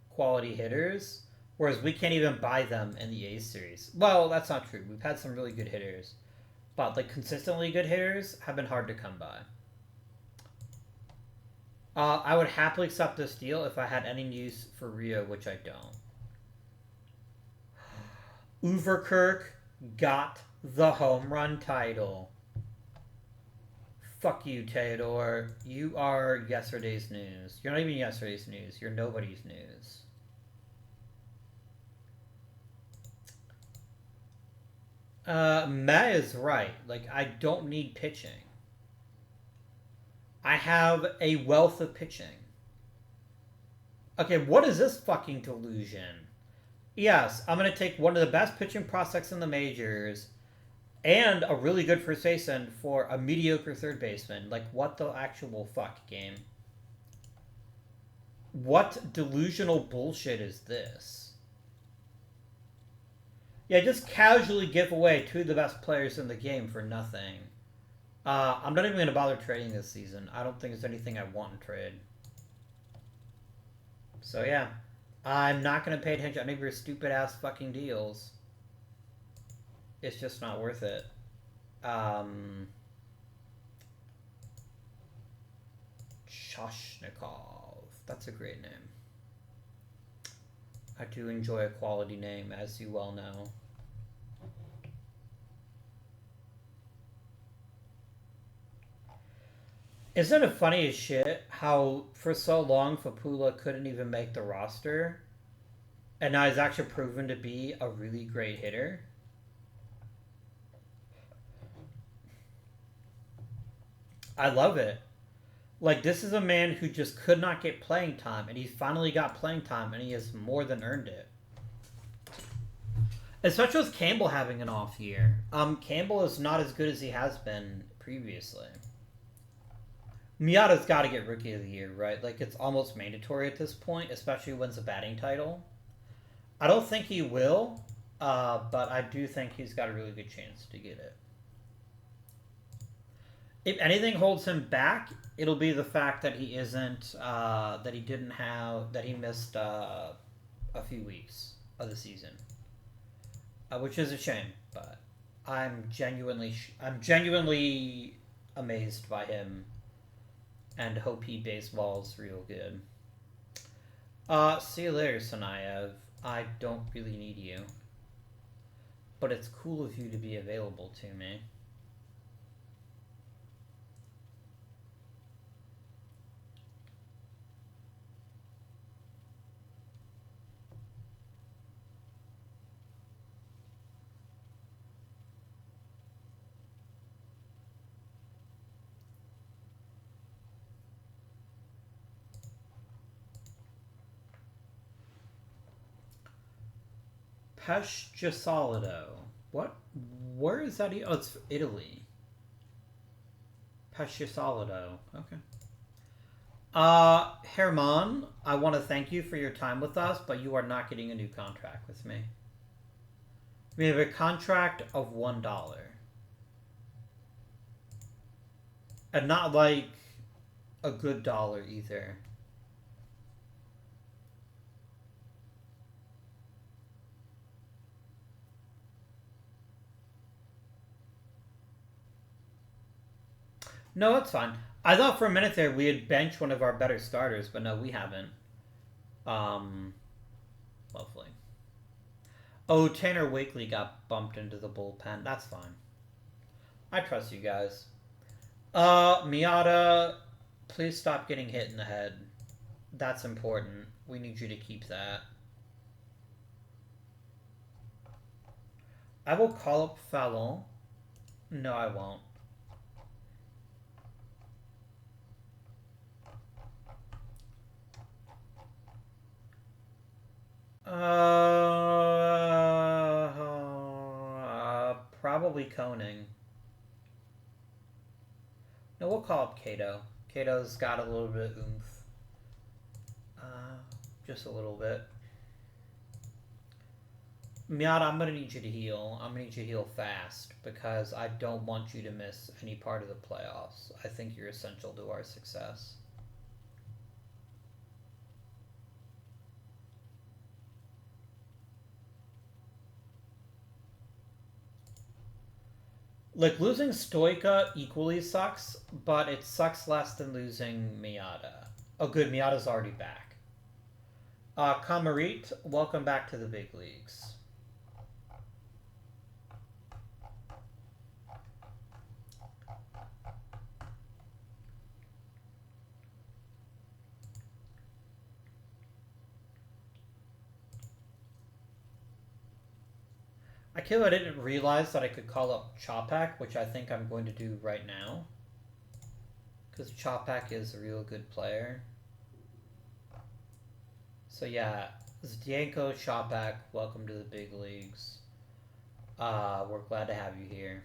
[SPEAKER 1] quality hitters, whereas we can't even buy them in the A series. Well, that's not true. We've had some really good hitters, but like consistently good hitters have been hard to come by. I would happily accept this deal if I had any use for Rio, which I don't. Overkirk got the home run title. Fuck you, Theodore. You are yesterday's news. You're not even yesterday's news. You're nobody's news. Matt is right. Like, I don't need pitching. I have a wealth of pitching. Okay, what is this fucking delusion? Yes, I'm going to take one of the best pitching prospects in the majors and a really good first baseman for a mediocre third baseman. Like, what the actual fuck, game? What delusional bullshit is this? Yeah, just casually give away two of the best players in the game for nothing. I'm not even going to bother trading this season. I don't think there's anything I want to trade. So yeah, I'm not going to pay attention to any of your stupid ass fucking deals. It's just not worth it. Shoshnikov. That's a great name. I do enjoy a quality name, as you well know. Isn't it funny as shit how for so long Fapula couldn't even make the roster, and now he's actually proven to be a really great hitter? I love it. Like, this is a man who just could not get playing time, and he finally got playing time, and he has more than earned it. Especially with Campbell having an off year. Campbell is not as good as he has been previously. Miata's got to get Rookie of the Year, right? Like, it's almost mandatory at this point, especially when it's a batting title. I don't think he will, but I do think he's got a really good chance to get it. If anything holds him back, it'll be the fact that he isn't, that he missed a few weeks of the season, which is a shame. But I'm genuinely amazed by him, and hope he baseballs real good. See you later, Sanayev. I don't really need you, but it's cool of you to be available to me. Pescisolido. What? Where is that? Oh, it's Italy. Pescisolido. Okay. Herman, I want to thank you for your time with us, but you are not getting a new contract with me. We have a contract of $1. And not like a good dollar either. No, that's fine. I thought for a minute there we had benched one of our better starters, but no, we haven't. Lovely. Oh, Tanner Wakely got bumped into the bullpen. That's fine. I trust you guys. Miata, please stop getting hit in the head. That's important. We need you to keep that. I will call up Fallon. No, I won't. Probably Koning. No, we'll call up Kato. Kato's got a little bit of oomph. Just a little bit. Miata, I'm gonna need you to heal. I'm gonna need you to heal fast because I don't want you to miss any part of the playoffs. I think you're essential to our success. Like, losing Stoika equally sucks, but it sucks less than losing Miata. Oh, good, Miata's already back. Kamarit, welcome back to the big leagues. I didn't realize that I could call up Chopak, which I think I'm going to do right now. Because Chopak is a real good player. So yeah, Zdianko, Chopak, welcome to the big leagues. We're glad to have you here.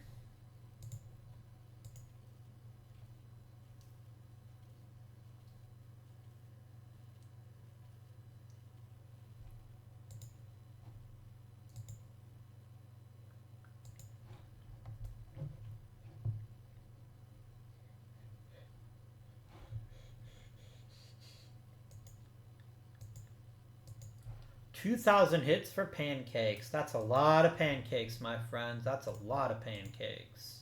[SPEAKER 1] $2,000 hits for pancakes. That's a lot of pancakes, my friends. That's a lot of pancakes.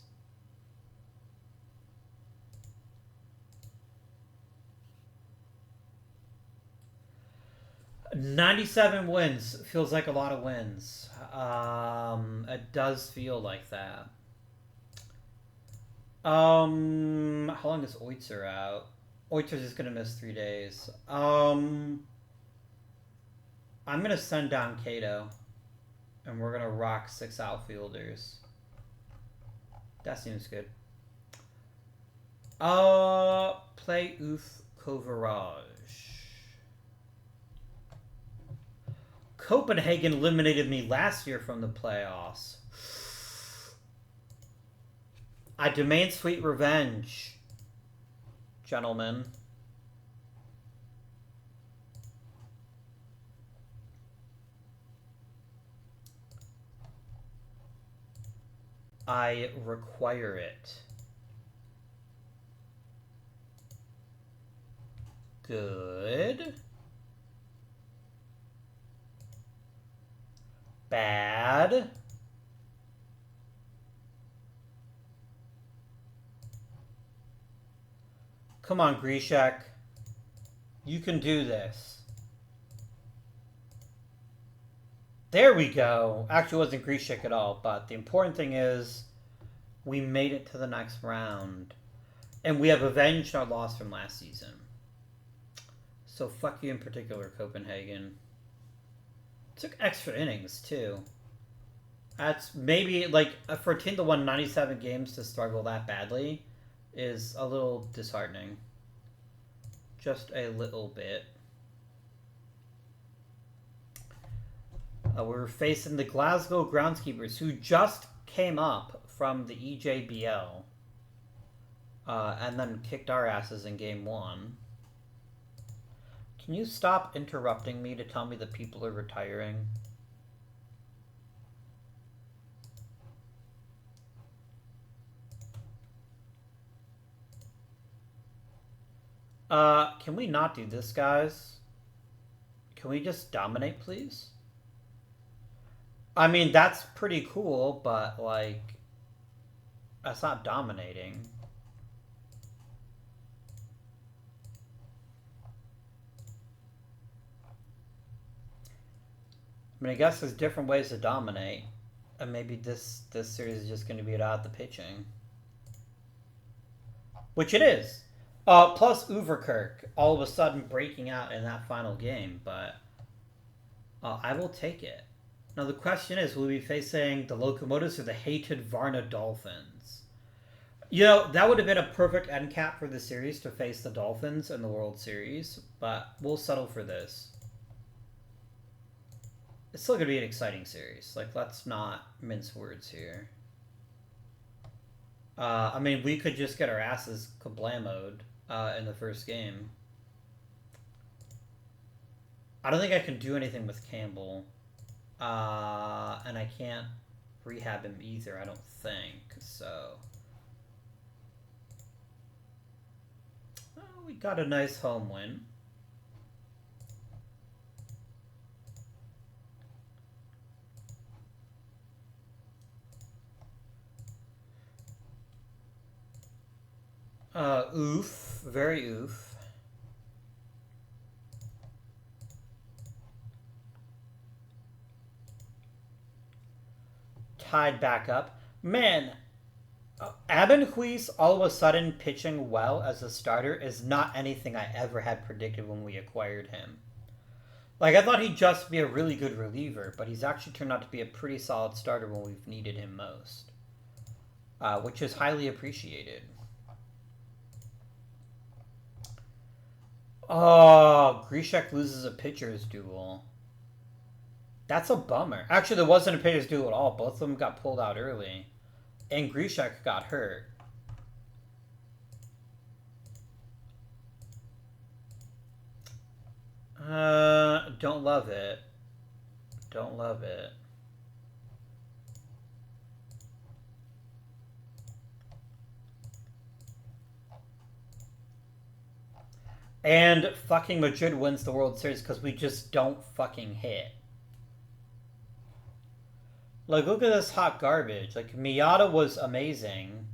[SPEAKER 1] $97 wins. Feels like a lot of wins. It does feel like that. How long is Oitzer out? Oitzer's just gonna miss 3 days. I'm gonna send down Kato, and we're gonna rock 6 outfielders. That seems good. Play Oof Kovaraj. Copenhagen eliminated me last year from the playoffs. I demand sweet revenge, gentlemen. I require it. Good. Bad. Come on, Grishak. You can do this. There we go. Actually, it wasn't Grishak at all, but the important thing is we made it to the next round. And we have avenged our loss from last season. So fuck you in particular, Copenhagen. Took extra innings, too. That's maybe, like, for a team that won 97 games to struggle that badly is a little disheartening. Just a little bit. We're facing the Glasgow Groundskeepers, who just came up from the EJBL and then kicked our asses in Game 1. Can you stop interrupting me to tell me that people are retiring? Can we not do this, guys? Can we just dominate, please? I mean, that's pretty cool, but, like, that's not dominating. I mean, I guess there's different ways to dominate. And maybe this series is just going to be about the pitching. Which it is. Plus Overkirk all of a sudden breaking out in that final game, but I will take it. Now the question is, will we be facing the Locomotives or the hated Varna Dolphins? You know, that would have been a perfect end cap for the series to face the Dolphins in the World Series, but we'll settle for this. It's still going to be an exciting series. Like, let's not mince words here. I mean, we could just get our asses kablamoed in the first game. I don't think I can do anything with Campbell. And I can't rehab him either, I don't think. So... we got a nice home win. Oof. Very oof. Tied back up. Man, Abenhuis all of a sudden pitching well as a starter is not anything I ever had predicted when we acquired him. Like, I thought he'd just be a really good reliever, but he's actually turned out to be a pretty solid starter when we've needed him most. Which is highly appreciated. Oh, Grishek loses a pitcher's duel. That's a bummer. Actually, there wasn't a pitcher's duel at all. Both of them got pulled out early. And Grishek got hurt. Don't love it. Don't love it. And fucking Madrid wins the World Series because we just don't fucking hit. Like, look at this hot garbage. Like, Miata was amazing,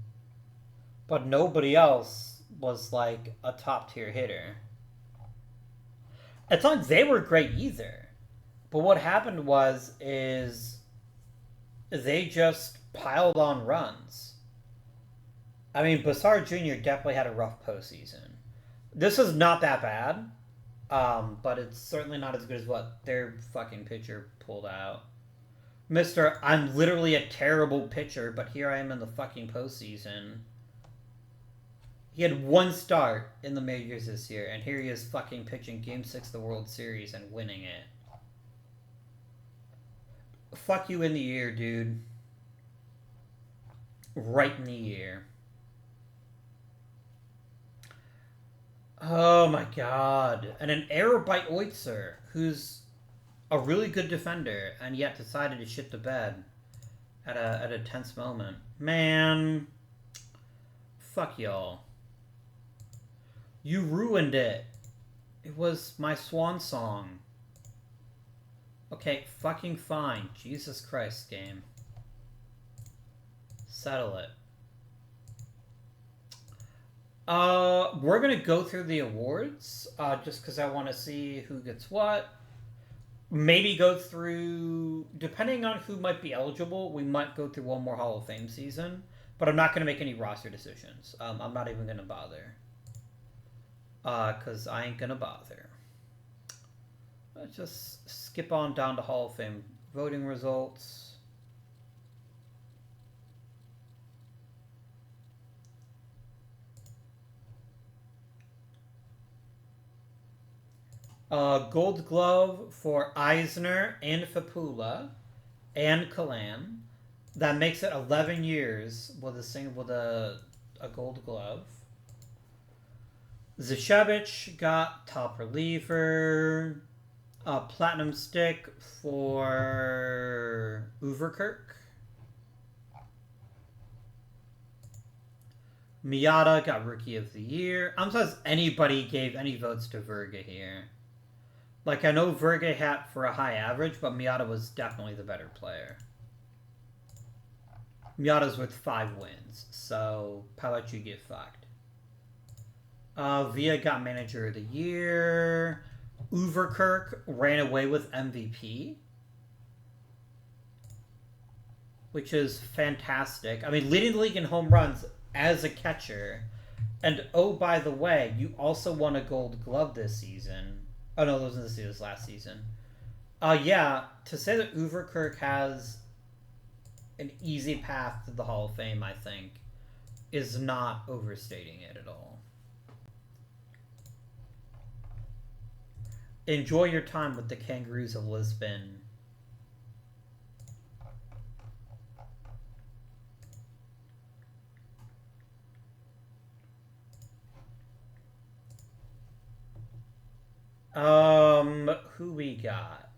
[SPEAKER 1] but nobody else was, like, a top-tier hitter. It's not like they were great either. But what happened is they just piled on runs. I mean, Bassar Jr. definitely had a rough postseason. This is not that bad, but it's certainly not as good as what their fucking pitcher pulled out. Mr. I'm literally a terrible pitcher, but here I am in the fucking postseason. He had one start in the majors this year, and here he is fucking pitching Game 6 of the World Series and winning it. Fuck you in the ear, dude. Right in the ear. Oh my god. And an error by Oitzer, who's a really good defender, and yet decided to shit the bed at a tense moment. Man. Fuck y'all. You ruined it. It was my swan song. Okay, fucking fine. Jesus Christ, game. Settle it. We're gonna go through the awards, just because I want to see who gets what. Maybe go through, depending on who might be eligible, we might go through one more Hall of Fame season. But I'm not going to make any roster decisions. I'm not even going to bother. Because I ain't going to bother. Let's just skip on down to Hall of Fame voting results. Gold Glove for Eisner and Fapula and Kalam. That makes it 11 years with a Gold Glove. Zashevich got top reliever. Platinum Stick for Overkirk. Miata got Rookie of the Year. I'm surprised anybody gave any votes to Verga here. Like, I know Verga had for a high average, but Miata was definitely the better player. Miata's with 5 wins, so how about you get fucked? Villa got Manager of the Year. Overkirk ran away with MVP, which is fantastic. I mean, leading the league in home runs as a catcher. And, oh, by the way, you also won a Gold Glove this season. Oh, no, this was last season. Yeah, to say that Overkirk has an easy path to the Hall of Fame, I think, is not overstating it at all. Enjoy your time with the Kangaroos of Lisbon. Who we got?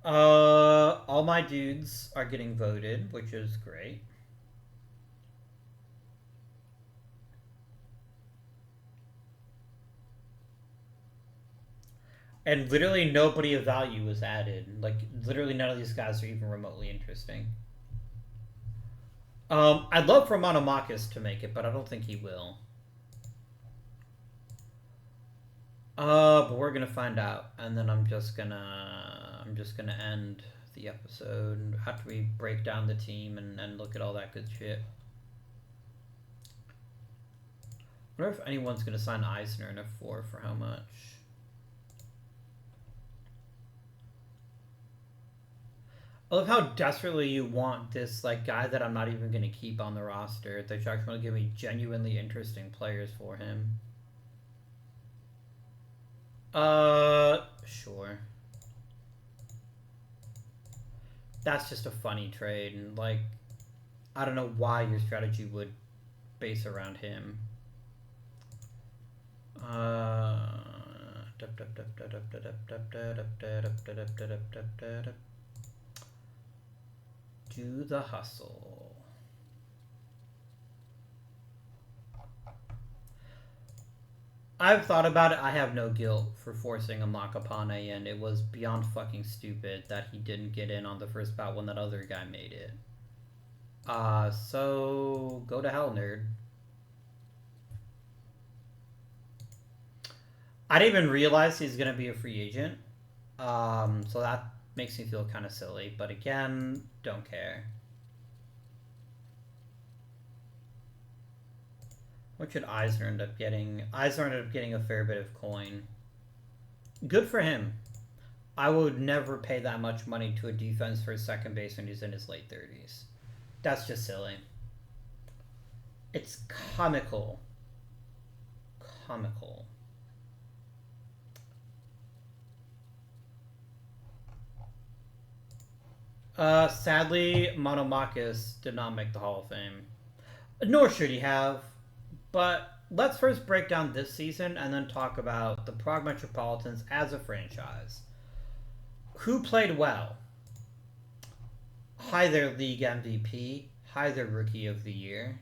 [SPEAKER 1] All my dudes are getting voted, which is great. And literally nobody of value was added. Like, literally none of these guys are even remotely interesting. I'd love for Monomachus to make it, but I don't think he will. But we're gonna find out, and then I'm just gonna end the episode after we break down the team and look at all that good shit. I wonder if anyone's gonna sign Eisner in F4 for how much. I love how desperately you want this like guy that I'm not even gonna keep on the roster. They're trying to give me genuinely interesting players for him. Sure. That's just a funny trade, and like, I don't know why your strategy would base around him. Do the hustle. I've thought about it. I have no guilt for forcing a Makapane, and it was beyond fucking stupid that he didn't get in on the first bout when that other guy made it. So go to hell, nerd. I didn't even realize he's gonna be a free agent. So that makes me feel kind of silly, but again, don't care. What should Eisner end up getting? Eisner ended up getting a fair bit of coin. Good for him. I would never pay that much money to a defense for a second baseman who's in his late 30s. That's just silly. It's comical. Comical. Sadly, Monomachus did not make the Hall of Fame. Nor should he have. But let's first break down this season and then talk about the Prague Metropolitans as a franchise. Who played well? Hi there, League MVP. Hi there, Rookie of the Year.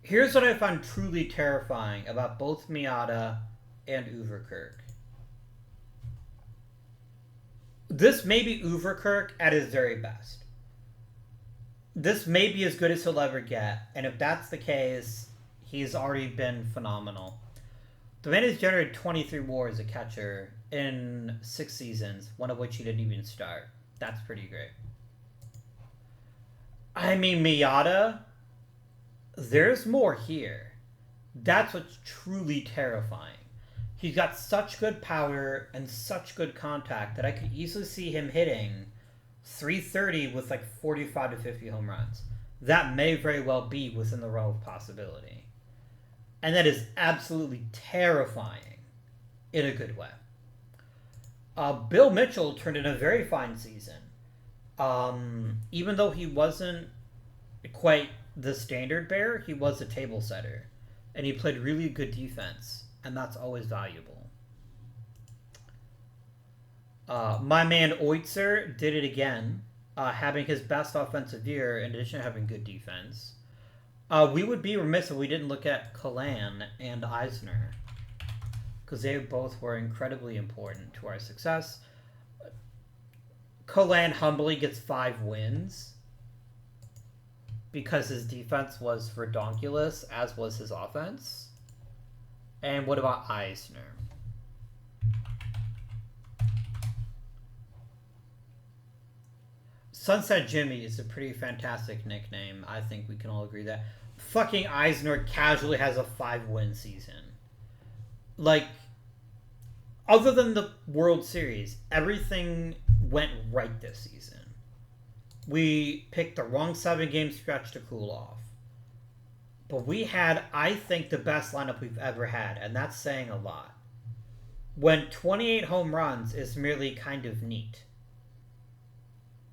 [SPEAKER 1] Here's what I find truly terrifying about both Miata and Overkirk. This may be Overkirk at his very best. This may be as good as he'll ever get, and if that's the case, he's already been phenomenal. The man has generated 23 WAR as a catcher in 6 seasons, one of which he didn't even start. That's pretty great. I mean, Miata, there's more here. That's what's truly terrifying. He's got such good power and such good contact that I could easily see him hitting 330 with like 45 to 50 home runs. That may very well be within the realm of possibility. And that is absolutely terrifying in a good way. Bill Mitchell turned in a very fine season. Even though he wasn't quite the standard bearer, he was a table setter. And he played really good defense. And that's always valuable. My man Oitzer did it again, having his best offensive year in addition to having good defense. We would be remiss if we didn't look at Kalan and Eisner, because they both were incredibly important to our success. Kalan humbly gets 5 wins because his defense was redonkulous, as was his offense. And what about Eisner? Sunset Jimmy is a pretty fantastic nickname. I think we can all agree that. Fucking Eisner casually has a 5-win season. Like, Other than the World Series, everything went right this season. We picked the wrong 7-game stretch to cool off. But we had, I think, the best lineup we've ever had, and that's saying a lot. When 28 home runs is merely kind of neat.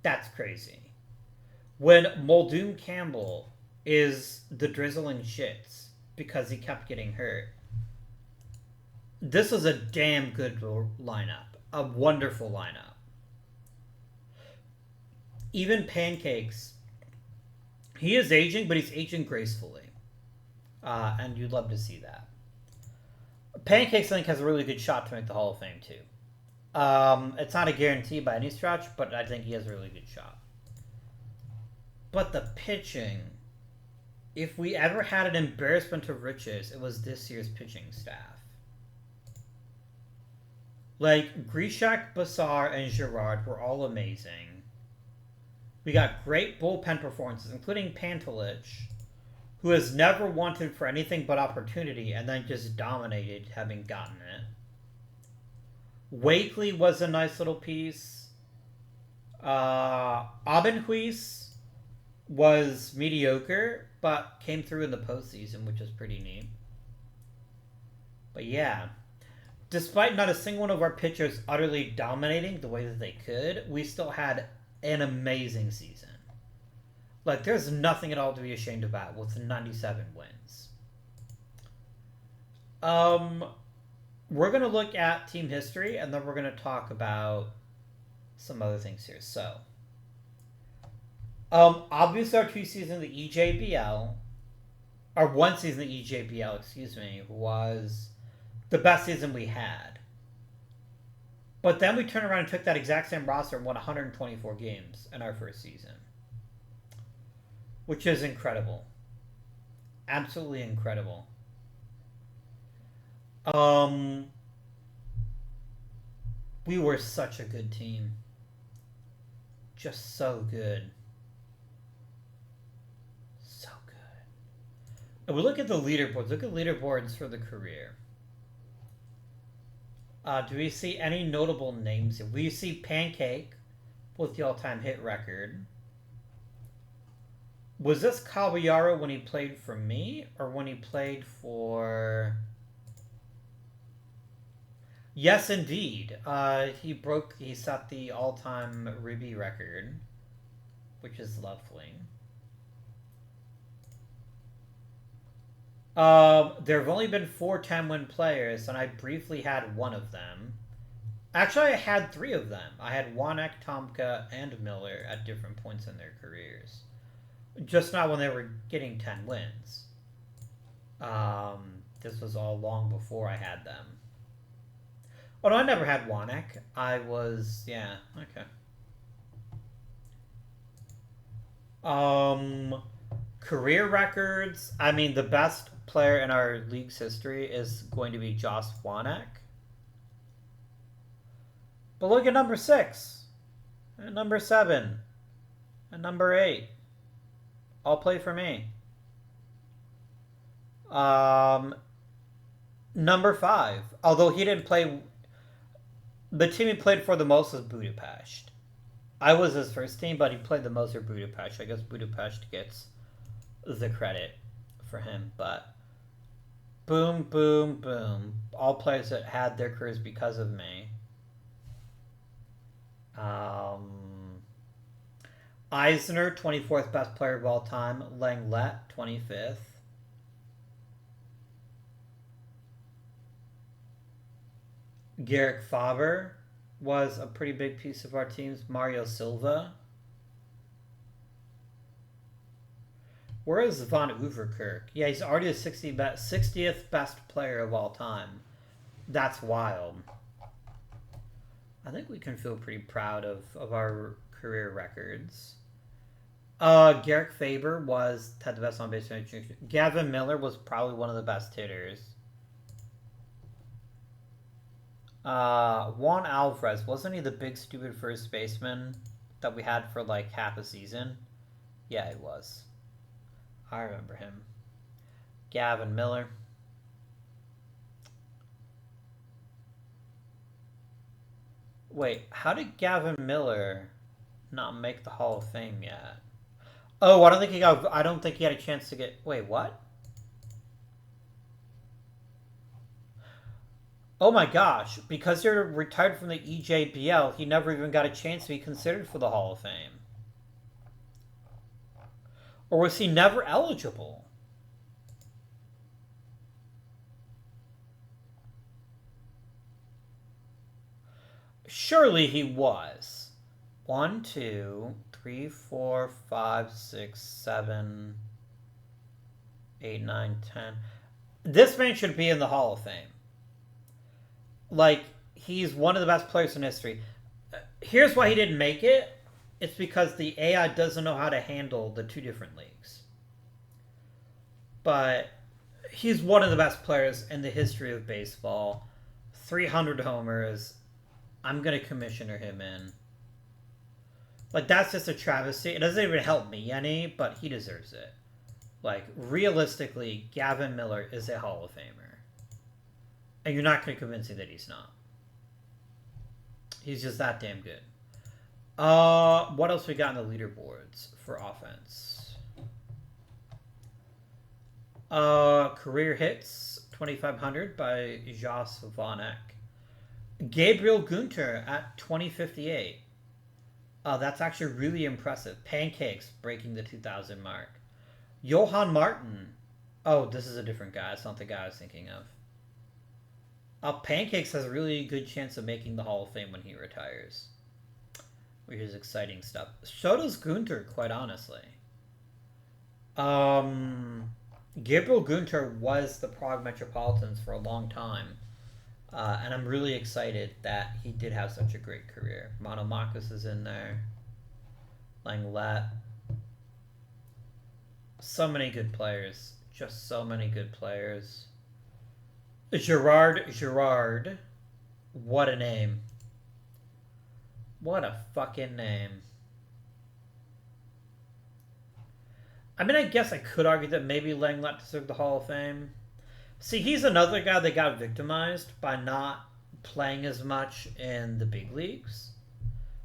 [SPEAKER 1] That's crazy. When Muldoon Campbell is the drizzling shits because he kept getting hurt. This was a damn good lineup. A wonderful lineup. Even Pancakes, he is aging, but he's aging gracefully. And you'd love to see that. Pancakes, I think, has a really good shot to make the Hall of Fame, too. It's not a guarantee by any stretch, but I think he has a really good shot. But the pitching, if we ever had an embarrassment of riches, it was this year's pitching staff. Like, Grishak, Bassar, and Girard were all amazing. We got great bullpen performances, including Pantelich, who has never wanted for anything but opportunity and then just dominated having gotten it. Wakely was a nice little piece. Abenhuis was mediocre, but came through in the postseason, which is pretty neat. But yeah, despite not a single one of our pitchers utterly dominating the way that they could, we still had an amazing season. Like, there's nothing at all to be ashamed about with 97 wins. We're going to look at team history, and then we're going to talk about some other things here. So, obviously our 2 seasons in the EJBL, or 1 season in the EJBL, excuse me, was the best season we had. But then we turned around and took that exact same roster and won 124 games in our first season. Which is incredible. Absolutely incredible. We were such a good team. Just so good. So good. And we look at the leaderboards. Look at leaderboards for the career. Do we see any notable names here? We see Pancake with the all-time hit record. Was this Caballero when he played for me, or when he played for... Yes, indeed. He set the all-time Ribby record, which is lovely. There have only been 4 10-win players, and I briefly had one of them. Actually, I had 3 of them. I had Wanek, Tomka, and Miller at different points in their careers. Just not when they were getting 10 wins. This was all long before I had them. Oh, no, I never had Wanek. I was... Yeah, okay. Career records. I mean, the best player in our league's history is going to be Josh Wanek. But look at number 6. And number 7. And number 8. All play for me. Number 5. Although he didn't play... The team he played for the most was Budapest. I was his first team, but he played the most for Budapest. I guess Budapest gets the credit for him, but... Boom, boom, boom. All players that had their careers because of me. Eisner, 24th best player of all time. Langlet, 25th. Garrick Faber was a pretty big piece of our teams. Mario Silva. Where is Von Overkirk? Yeah, he's already the 60th best player of all time. That's wild. I think we can feel pretty proud of our career records. Garrick Faber had the best on-base percentage. Gavin Miller was probably one of the best hitters. Juan Alvarez, wasn't he the big stupid first baseman that we had for like half a season? Yeah, he was. I remember him. Gavin Miller. Wait, how did Gavin Miller not make the Hall of Fame yet? Oh, I don't think he got. I don't think he had a chance to get. Wait, what? Oh my gosh! Because you're retired from the EJBL, he never even got a chance to be considered for the Hall of Fame. Or was he never eligible? Surely he was. 1, 2, 3, 4, 5, 6, 7, 8, 9, 10. This man should be in the Hall of Fame. Like, he's one of the best players in history. Here's why he didn't make it. It's because the AI doesn't know how to handle the two different leagues. But he's one of the best players in the history of baseball. 300 homers. I'm going to commissioner him in. Like, that's just a travesty. It doesn't even help me any, but he deserves it. Like, realistically, Gavin Miller is a Hall of Famer. And you're not going to convince me that he's not. He's just that damn good. What else we got in the leaderboards for offense? Career hits, 2,500 by Jos Von Eck. Gabriel Gunter at 2058. That's actually really impressive. Pancakes breaking the 2,000 mark. Johan Martin. Oh, this is a different guy. It's not the guy I was thinking of. Pancakes has a really good chance of making the Hall of Fame when he retires. Which is exciting stuff. So does Gunter, quite honestly. Gabriel Gunter was the Prague Metropolitans for a long time. And I'm really excited that he did have such a great career. Monomachus is in there. Langlet. So many good players. Just so many good players. Gerard. What a name. What a fucking name. I mean, I guess I could argue that maybe Langlet deserved the Hall of Fame. See, he's another guy that got victimized by not playing as much in the big leagues.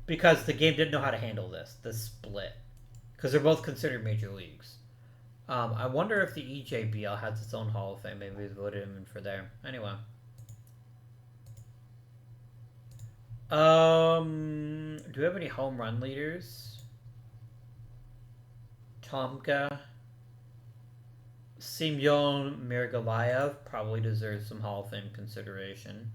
[SPEAKER 1] Because the game didn't know how to handle this split. Because they're both considered major leagues. I wonder if the EJBL has its own Hall of Fame. Maybe we voted him in for there. Anyway. Do we have any home run leaders? Tomka. Semyon Mirgalayev probably deserves some Hall of Fame consideration.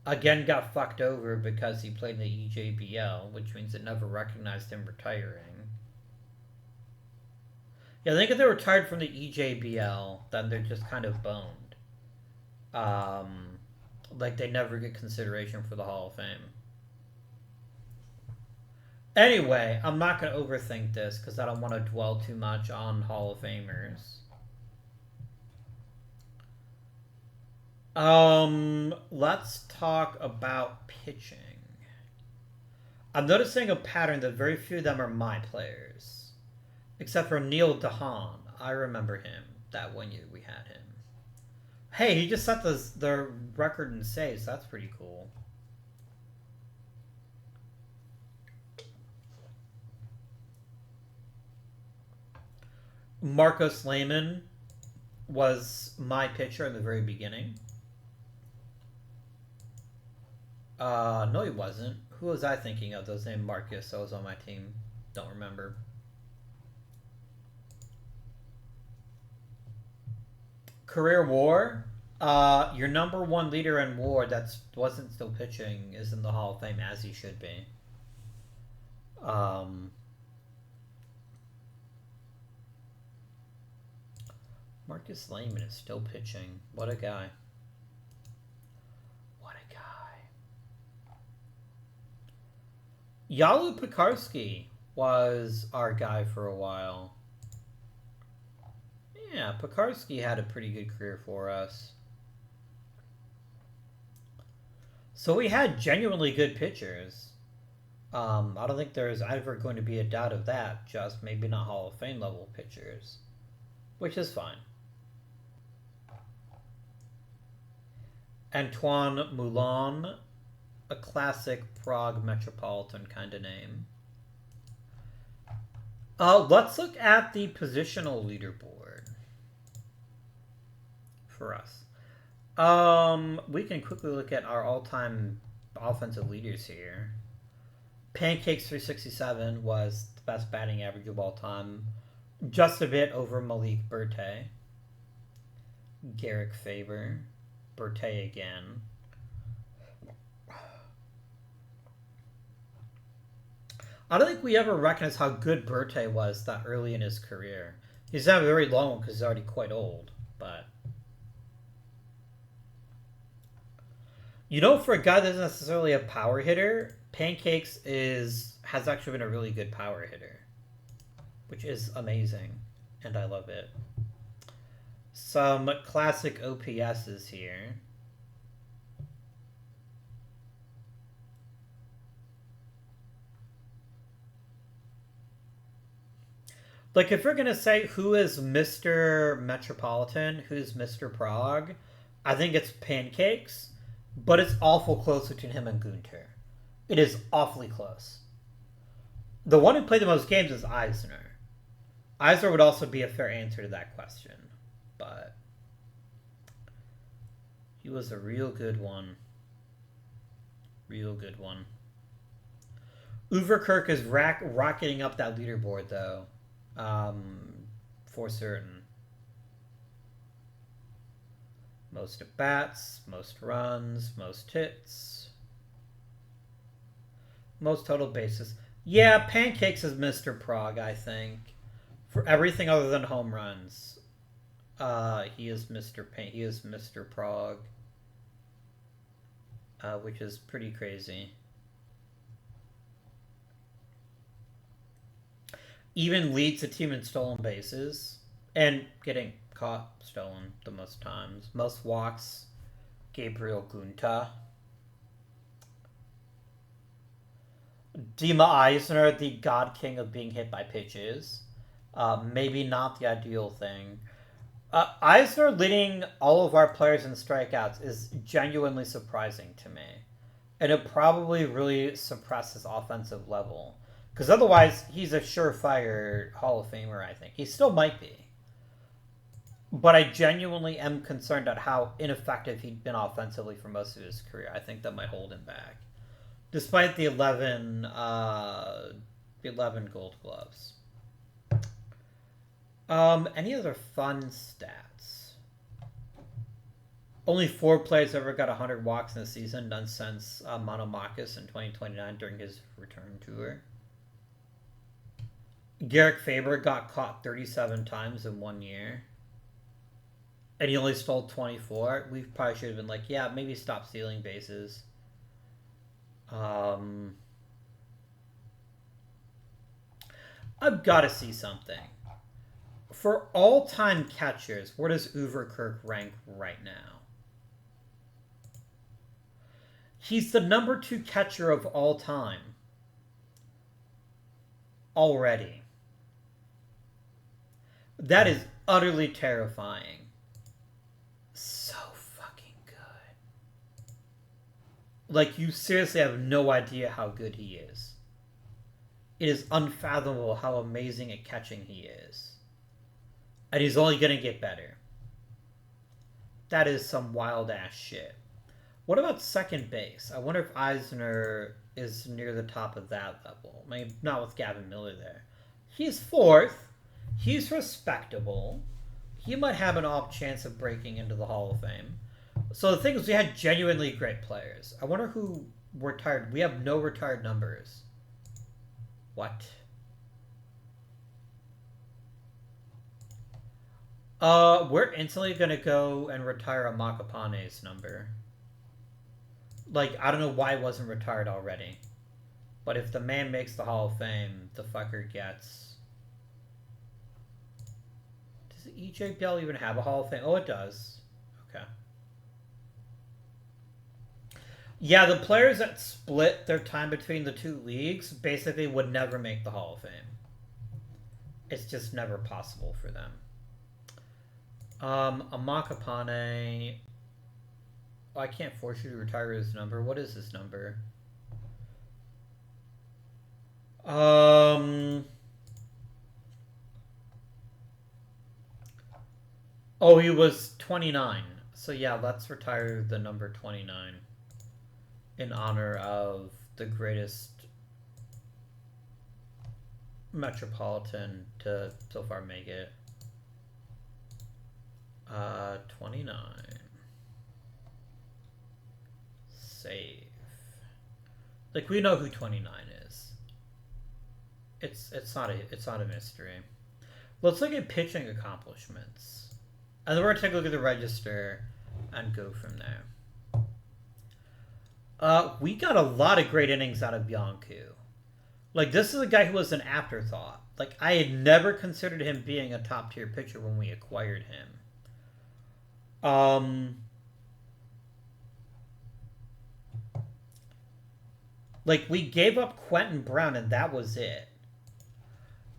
[SPEAKER 1] Again, got fucked over because he played in the EJBL, which means it never recognized him retiring. Yeah, I think if they were retired from the EJBL, then they're just kind of boned. Like, they never get consideration for the Hall of Fame. Anyway, I'm not going to overthink this because I don't want to dwell too much on Hall of Famers. Let's talk about pitching. I'm noticing a pattern that very few of them are my players. Except for Neil DeHaan. I remember him. That 1 year we had him. Hey, he just set the record in saves. That's pretty cool. Marcus Lehman was my pitcher in the very beginning. No, he wasn't. Who was I thinking of? That was named Marcus. That was on my team. Don't remember. Career WAR. Your number one leader in WAR that wasn't still pitching is in the Hall of Fame, as he should be. Marcus Lehman is still pitching. What a guy. What a guy. Yalu Pekarsky was our guy for a while. Yeah, Pekarsky had a pretty good career for us. So we had genuinely good pitchers. I don't think there's ever going to be a doubt of that. Just maybe not Hall of Fame level pitchers. Which is fine. Antoine Moulin a classic Prague metropolitan kind of name. Let's look at the positional leaderboard for us. We can quickly look at our all-time offensive leaders here. Pancakes 367 was the best batting average of all time, just a bit over Malik Bertay. Garrick Faber, Bertay again. I don't think we ever recognized how good Bertay was that early in his career. He's not a very long one because he's already quite old, but... You know, for a guy that's necessarily a power hitter, Pancakes has actually been a really good power hitter, which is amazing, and I love it. Some classic OPSs here. Like, if we're going to say who is Mr. Metropolitan, who's Mr. Prague, I think it's Pancakes, but it's awful close between him and Gunter. It is awfully close. The one who played the most games is Eisner. Eisner would also be a fair answer to that question, but he was a real good one. Real good one. Overkirk is rocketing up that leaderboard, though. For certain. Most at bats, most runs, most hits, most total bases. Yeah, Pancakes is Mr. Prague, I think. For everything other than home runs, he is Mr. Prague, which is pretty crazy. Even leads the team in stolen bases and getting caught stolen the most times. Most walks, Gabriel Gunta. Dima Eisner, the god king of being hit by pitches. Maybe not the ideal thing. Eisner leading all of our players in strikeouts is genuinely surprising to me. And it probably really suppresses offensive level. Because otherwise, he's a surefire Hall of Famer, I think. He still might be. But I genuinely am concerned at how ineffective he'd been offensively for most of his career. I think that might hold him back. Despite the 11 Gold Gloves. Any other fun stats? Only 4 players ever got 100 walks in a season, none since Monomakis in 2029 during his return tour. Garrick Faber got caught 37 times in 1 year. And he only stole 24. We probably should have been like, yeah, maybe stop stealing bases. I've got to see something. For all-time catchers, where does Overkirk rank right now? He's the number 2 catcher of all time. Already. That is utterly terrifying. So fucking good. Like, you seriously have no idea how good he is. It is unfathomable how amazing at catching he is. And he's only going to get better. That is some wild-ass shit. What about second base? I wonder if Eisner is near the top of that level. Maybe not with Gavin Miller there. He's 4th. He's respectable. He might have an off chance of breaking into the Hall of Fame. So the thing is, we had genuinely great players. I wonder who retired. We have no retired numbers. What? We're instantly gonna go and retire a Makapane's number. Like, I don't know why it wasn't retired already. But if the man makes the Hall of Fame, the fucker gets... Does EJBL even have a Hall of Fame? Oh, it does. Okay. Yeah, the players that split their time between the 2 leagues basically would never make the Hall of Fame. It's just never possible for them. A Makapane... Oh, I can't force you to retire his number. What is his number? Oh, he was 29. So yeah, let's retire the number 29 in honor of the greatest metropolitan to so far make it. 29. Save. Like, we know who 29 is. It's not a mystery. Let's look at pitching accomplishments. And then we're gonna take a look at the register and go from there. We got a lot of great innings out of Biancu. Like, this is a guy who was an afterthought. Like, I had never considered him being a top tier pitcher when we acquired him. Like, we gave up Quentin Brown and that was it.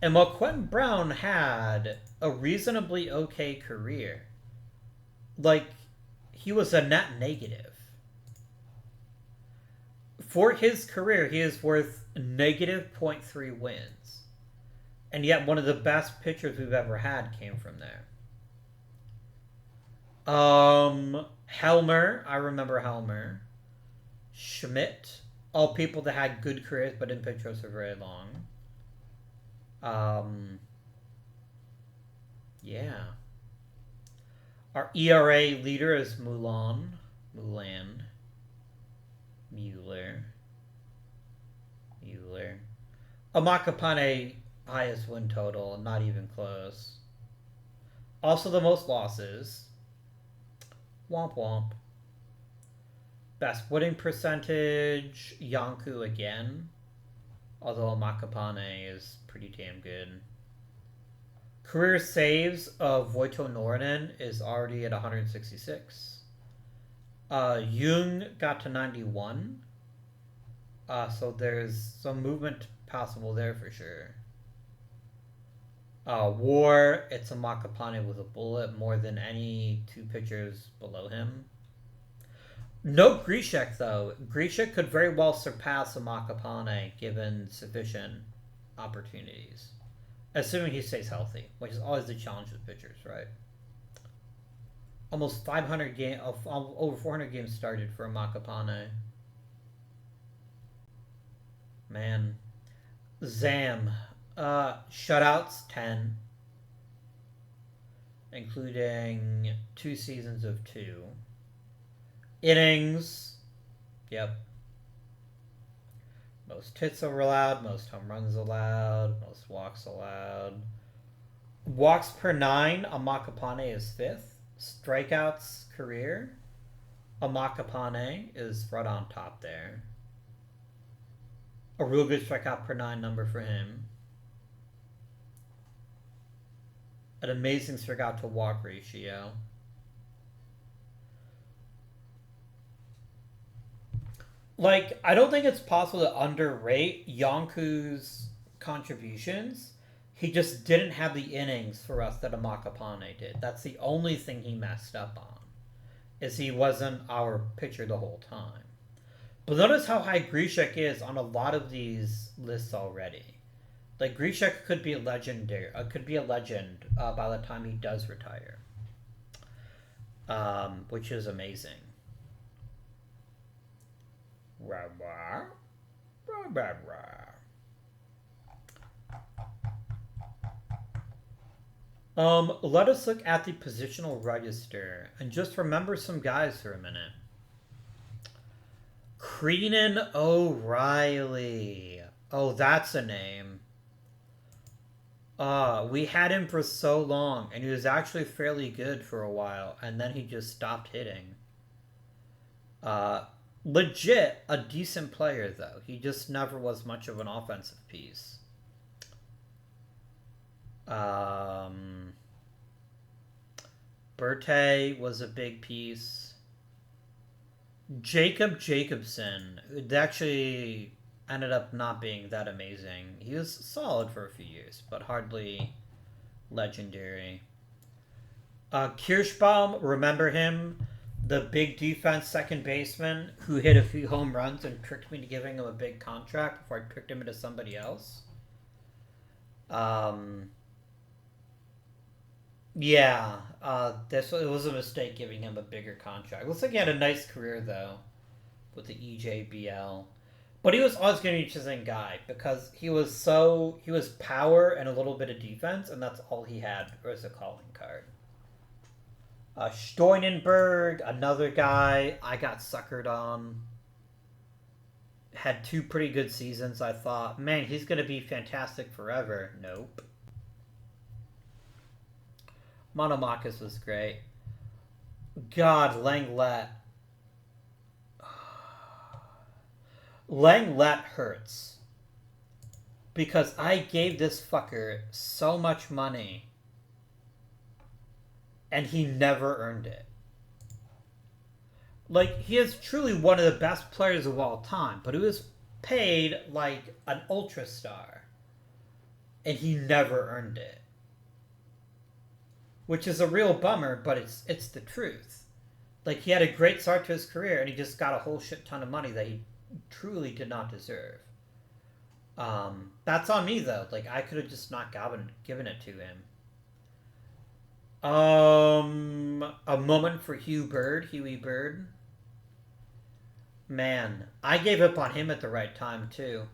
[SPEAKER 1] And while Quentin Brown had a reasonably okay career, like, he was a net negative. For his career, he is worth negative 0.3 wins. And yet one of the best pitchers we've ever had came from there. Helmer, I remember Helmer. Schmidt, all people that had good careers but didn't pitch for very long. Yeah. Our ERA leader is Mulan. Mueller. Amakapane, highest win total, not even close. Also the most losses. Womp womp. Best winning percentage, Yanku again. Although Amakapane is pretty damn good. Career saves of Voito Norden is already at 166. Jung got to 91. So there's some movement possible there for sure. War, it's a Makapane with a bullet, more than any two pitchers below him. No Grishek, though. Grishek could very well surpass a Makapane given sufficient opportunities. Assuming he stays healthy, which is always the challenge with pitchers, right? Almost 500 games, over 400 games started for a Makapane. Man. Zam. Shutouts, 10. Including 2 seasons of 2. Innings. Yep. Most hits allowed, most home runs allowed, most walks allowed. Walks per 9, Amakapane is 5th. Strikeouts career, Amakapane is right on top there. A real good strikeout per 9 number for him. An amazing strikeout to walk ratio. Like, I don't think it's possible to underrate Yanku's contributions. He just didn't have the innings for us that Amakapane did. That's the only thing he messed up on, is he wasn't our pitcher the whole time. But notice how high Grishek is on a lot of these lists already. Like, Grishek could be a legend by the time he does retire. Which is amazing. Let us look at the positional register and just remember some guys for a minute. Creenan O'Reilly. Oh, that's a name. We had him for so long, and he was actually fairly good for a while, and then he just stopped hitting. Legit a decent player, though. He just never was much of an offensive piece. Berthe was a big piece. Jacob Jacobson actually ended up not being that amazing. He was solid for a few years, but hardly legendary. Kirschbaum, remember him? the big defense second baseman who hit a few home runs and tricked me to giving him a big contract before I tricked him into somebody else. Yeah, it was a mistake giving him a bigger contract. Looks like he had a nice career though, with the EJBL. But he was always going to be an interesting guy because he was power and a little bit of defense, and that's all he had as a calling card. Steunenberg, another guy I got suckered on. Had 2 pretty good seasons. I thought, man, he's going to be fantastic forever. Nope. Monomakis was great. God, Langlet. Langlet hurts. Because I gave this fucker so much money. And he never earned it. Like, he is truly one of the best players of all time. But he was paid like an ultra star. And he never earned it. Which is a real bummer, but it's the truth. Like, he had a great start to his career, and he just got a whole shit ton of money that he truly did not deserve. That's on me, though. Like, I could have just not given it to him. A moment for Huey Bird. Man, I gave up on him at the right time, too.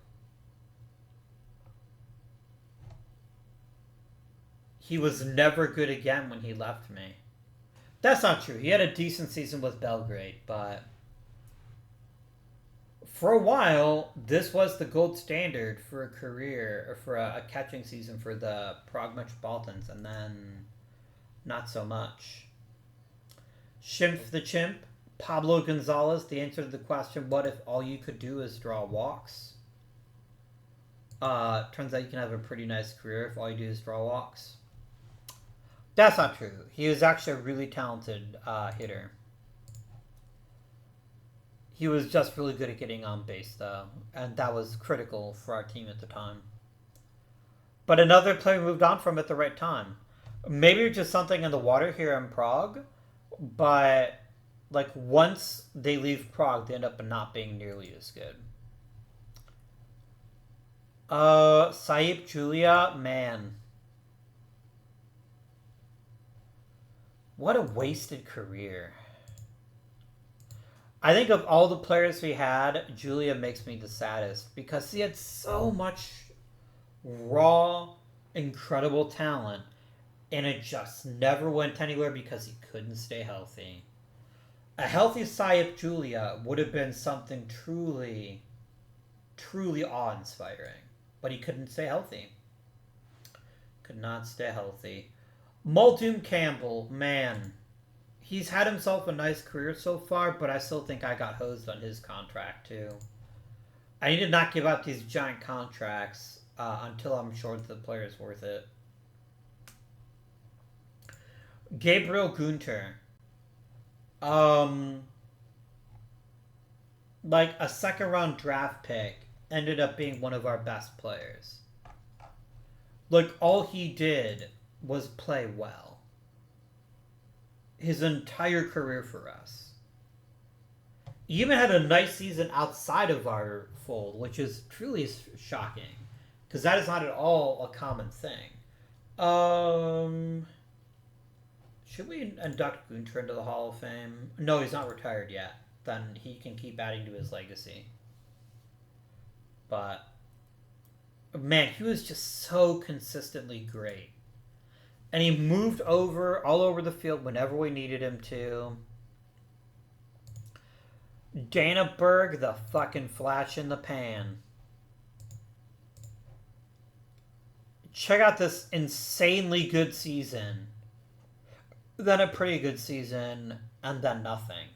[SPEAKER 1] He was never good again when he left me. That's not true. He had a decent season with Belgrade, but for a while, this was the gold standard for a career, or for a catching season for the Prague Metropolitans, and then not so much. Shimph the Chimp, Pablo Gonzalez, the answer to the question, what if all you could do is draw walks? Turns out you can have a pretty nice career if all you do is draw walks. That's not true. He was actually a really talented hitter. He was just really good at getting on base, though, and that was critical for our team at the time. But another player moved on from at the right time. Maybe it's just something in the water here in Prague, but like once they leave Prague, they end up not being nearly as good. Saip Julia, man. What a wasted career. I think of all the players we had, Julia makes me the saddest because he had so much raw, incredible talent, and it just never went anywhere because he couldn't stay healthy. A healthy Saip Julia would have been something truly, truly awe-inspiring, but he couldn't stay healthy. Could not stay healthy. Muldoon Campbell, man, he's had himself a nice career so far, but I still think I got hosed on his contract too. I need to not give up these giant contracts until I'm sure that the player's worth it. Gabriel Gunter. Like a second round draft pick ended up being one of our best players. Like all he did was play well. His entire career for us. He even had a nice season outside of our fold, which is truly shocking. Because that is not at all a common thing. Should we induct Gunter into the Hall of Fame? No, he's not retired yet. Then he can keep adding to his legacy. But, man, he was just so consistently great. And he moved over all over the field whenever we needed him to. Dana Berg, the fucking flash in the pan. Check out this insanely good season. Then a pretty good season, and then nothing.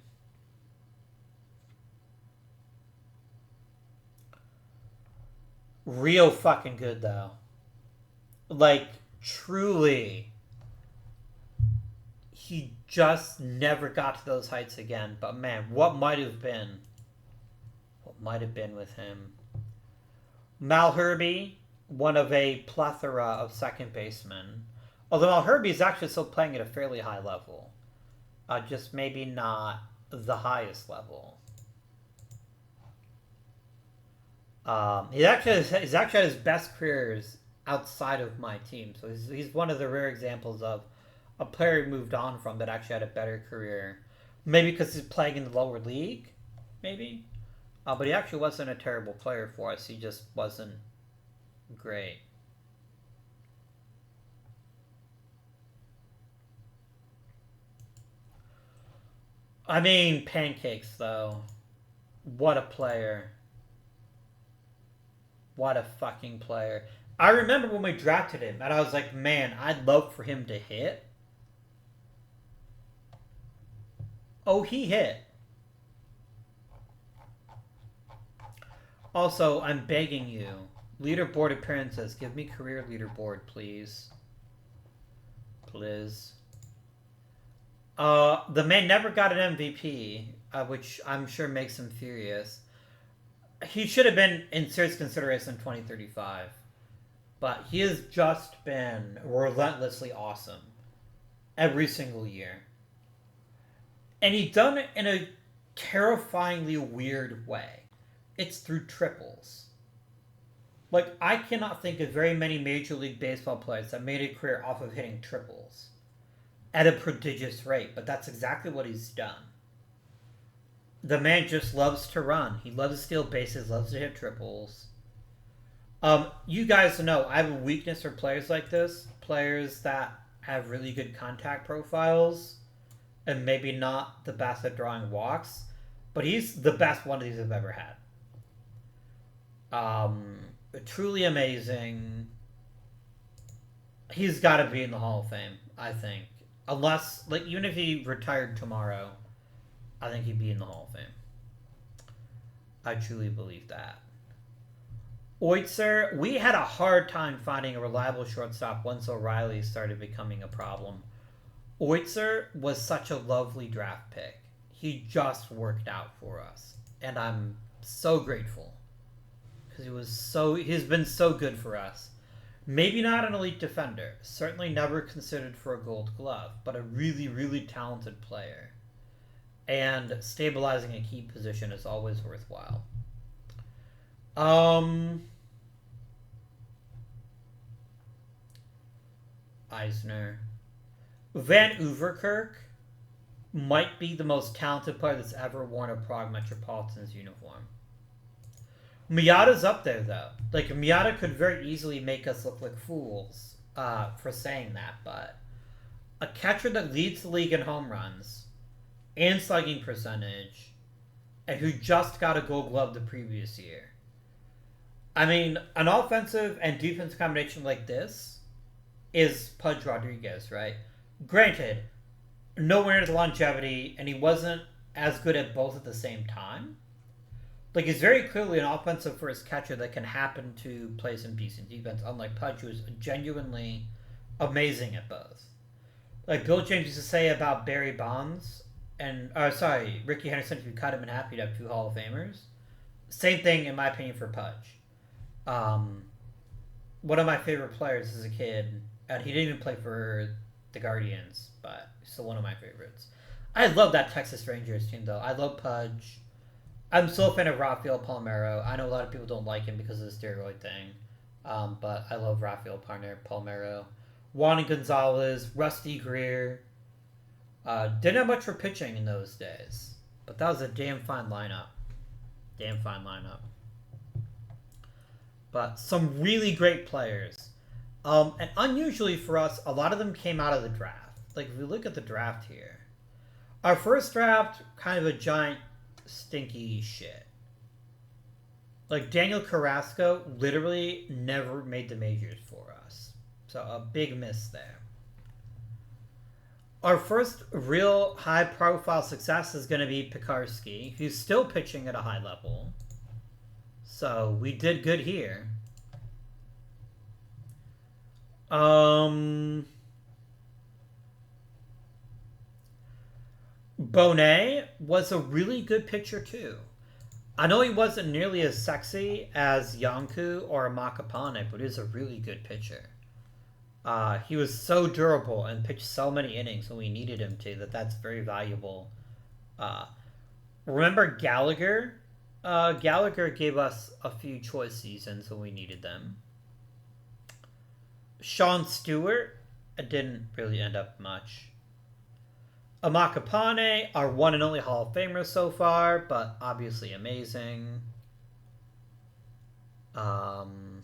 [SPEAKER 1] Real fucking good, though. Like, truly. He just never got to those heights again. But man, what might have been? What might have been with him? Malherbe, one of a plethora of second basemen. Although Malherbe is actually still playing at a fairly high level. Just maybe not the highest level. He's actually at his best careers outside of my team. So he's one of the rare examples of a player he moved on from that actually had a better career. Maybe because he's playing in the lower league, maybe. But he actually wasn't a terrible player for us. He just wasn't great. I mean, pancakes, though. What a player. What a fucking player. I remember when we drafted him, and I was like, man, I'd love for him to hit. Oh, he hit. Also, I'm begging you. Leaderboard appearances. Give me career leaderboard, please. Please. The man never got an MVP, which I'm sure makes him furious. He should have been in serious consideration in 2035. But he has just been relentlessly awesome every single year. And he's done it in a terrifyingly weird way. It's through triples. Like, I cannot think of very many Major League Baseball players that made a career off of hitting triples at a prodigious rate, but that's exactly what he's done. The man just loves to run. He loves to steal bases, loves to hit triples. You guys know I have a weakness for players like this. Players that have really good contact profiles and maybe not the best at drawing walks, but he's the best one of these I've ever had. Truly amazing. He's got to be in the Hall of Fame, I think. Unless, like, even if he retired tomorrow, I think he'd be in the Hall of Fame. I truly believe that. Oitzer, we had a hard time finding a reliable shortstop once O'Reilly started becoming a problem. Oitzer was such a lovely draft pick. He just worked out for us. And I'm so grateful. Because he's been so good for us. Maybe not an elite defender. Certainly never considered for a gold glove. But a really, really talented player. And stabilizing a key position is always worthwhile. Eisner. Van Overkerk might be the most talented player that's ever worn a Prague Metropolitans uniform. Miata's up there, though. Like, Miata could very easily make us look like fools for saying that, but a catcher that leads the league in home runs and slugging percentage and who just got a gold glove the previous year. I mean, an offensive and defense combination like this is Pudge Rodriguez, right? Granted, nowhere near the longevity, and he wasn't as good at both at the same time. Like, he's very clearly an offensive first catcher that can happen to play some decent defense, unlike Pudge, who's genuinely amazing at both. Like Bill James used to say about Barry Bonds, and, Ricky Henderson, if you cut him in half, you'd have 2 Hall of Famers. Same thing, in my opinion, for Pudge. One of my favorite players as a kid, and he didn't even play for the Guardians, but still one of my favorites. I love that Texas Rangers team, though. I love Pudge. I'm still a fan of Rafael Palmeiro. I know a lot of people don't like him because of the steroid thing, but I love Rafael Palmeiro. Juan Gonzalez, Rusty Greer. Didn't have much for pitching in those days, but that was a damn fine lineup. Damn fine lineup. But some really great players. And unusually for us, a lot of them came out of the draft. Like, if we look at the draft here, our first draft, kind of a giant stinky shit. Like, Daniel Carrasco literally never made the majors for us. So, a big miss there. Our first real high-profile success is going to be Pekarsky, who's still pitching at a high level. So, we did good here. Bonet was a really good pitcher, too. I know he wasn't nearly as sexy as Yanku or Makapane, but he was a really good pitcher. He was so durable and pitched so many innings when we needed him to that's very valuable. Remember Gallagher? Gallagher gave us a few choice seasons when we needed them. Sean Stewart, it didn't really end up much. Amakapane, our one and only Hall of Famer so far, but obviously amazing. Man,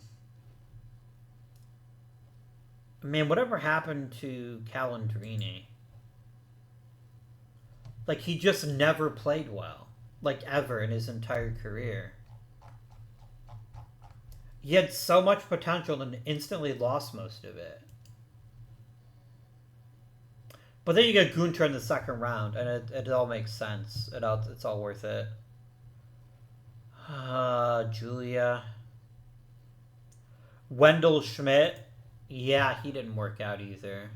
[SPEAKER 1] whatever happened to Calandrini? Like, he just never played well. Like, ever in his entire career. He had so much potential and instantly lost most of it. But then you get Gunter in the second round, and it all makes sense. It's all worth it. Julia. Wendell Schmidt. Yeah, he didn't work out either.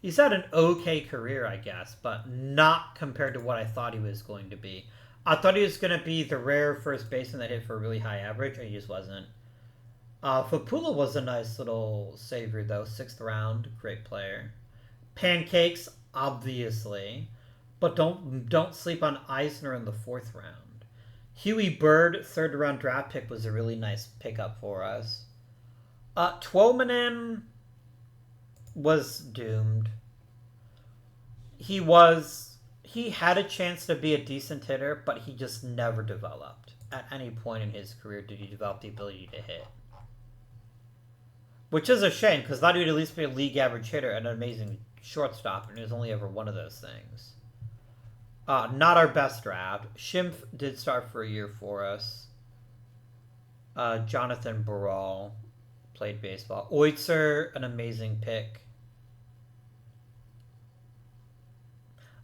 [SPEAKER 1] He's had an okay career, I guess, but not compared to what I thought he was going to be. I thought he was going to be the rare first baseman that hit for a really high average, and he just wasn't. Fapula was a nice little savior, though. 6th round, great player. Pancakes, obviously, but don't sleep on Eisner in the 4th round. Huey Bird, 3rd round draft pick, was a really nice pickup for us. Twominen was doomed. He had a chance to be a decent hitter, but he just never developed. At any point in his career did he develop the ability to hit. Which is a shame, because thought he would at least be a league average hitter and an amazing shortstop, and he was only ever one of those things. Not our best draft. Schimpf did start for a year for us. Jonathan Barral played baseball. Oitzer, an amazing pick.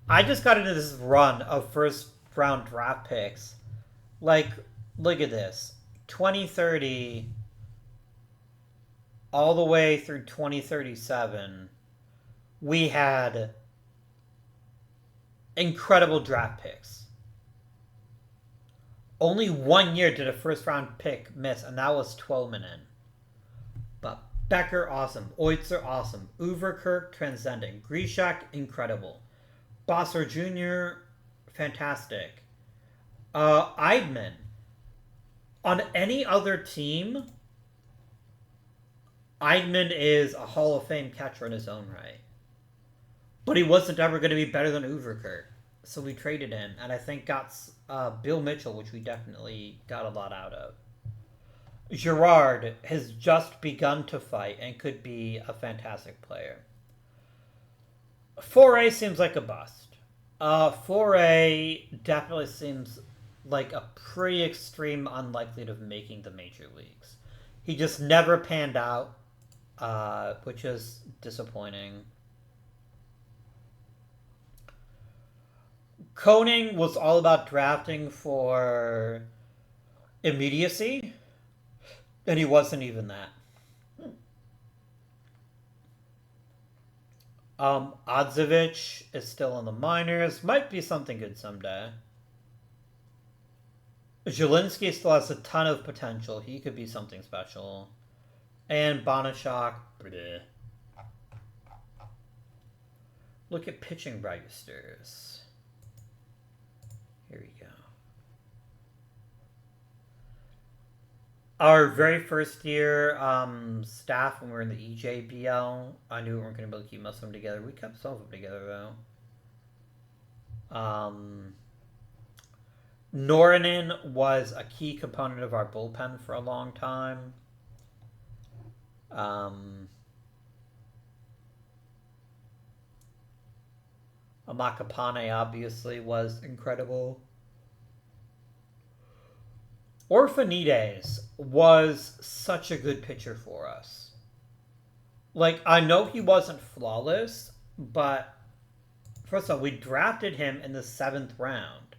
[SPEAKER 1] I just got into this run of first round draft picks. Like, look at this. 2030 all the way through 2037, we had incredible draft picks. Only 1 year did a first round pick miss, and that was Twominen. But Becker, awesome. Oitzer, awesome. Overkirk, transcendent. Grishak, incredible. Bosser Jr., fantastic. Eidman. On any other team, Eidman is a Hall of Fame catcher in his own right. But he wasn't ever going to be better than Overkirk. So we traded him, and I think got Bill Mitchell, which we definitely got a lot out of. Girard has just begun to fight and could be a fantastic player. Foray seems like a bust. Foray definitely seems like a pretty extreme unlikely of making the major leagues. He just never panned out, which is disappointing. Koning was all about drafting for immediacy, and he wasn't even that. Odzovich is still in the minors. Might be something good someday. Zielinski still has a ton of potential. He could be something special. And Bonashak. Bleh. Look at pitching registers. Here we go. Our very first year staff, when we were in the EJBL, I knew we weren't going to be able to keep most of them together. We kept some of them together, though. Norinen was a key component of our bullpen for a long time. Amakapane obviously was incredible. Orphanides was such a good pitcher for us. Like, I know he wasn't flawless, but first of all, we drafted him in the 7th round.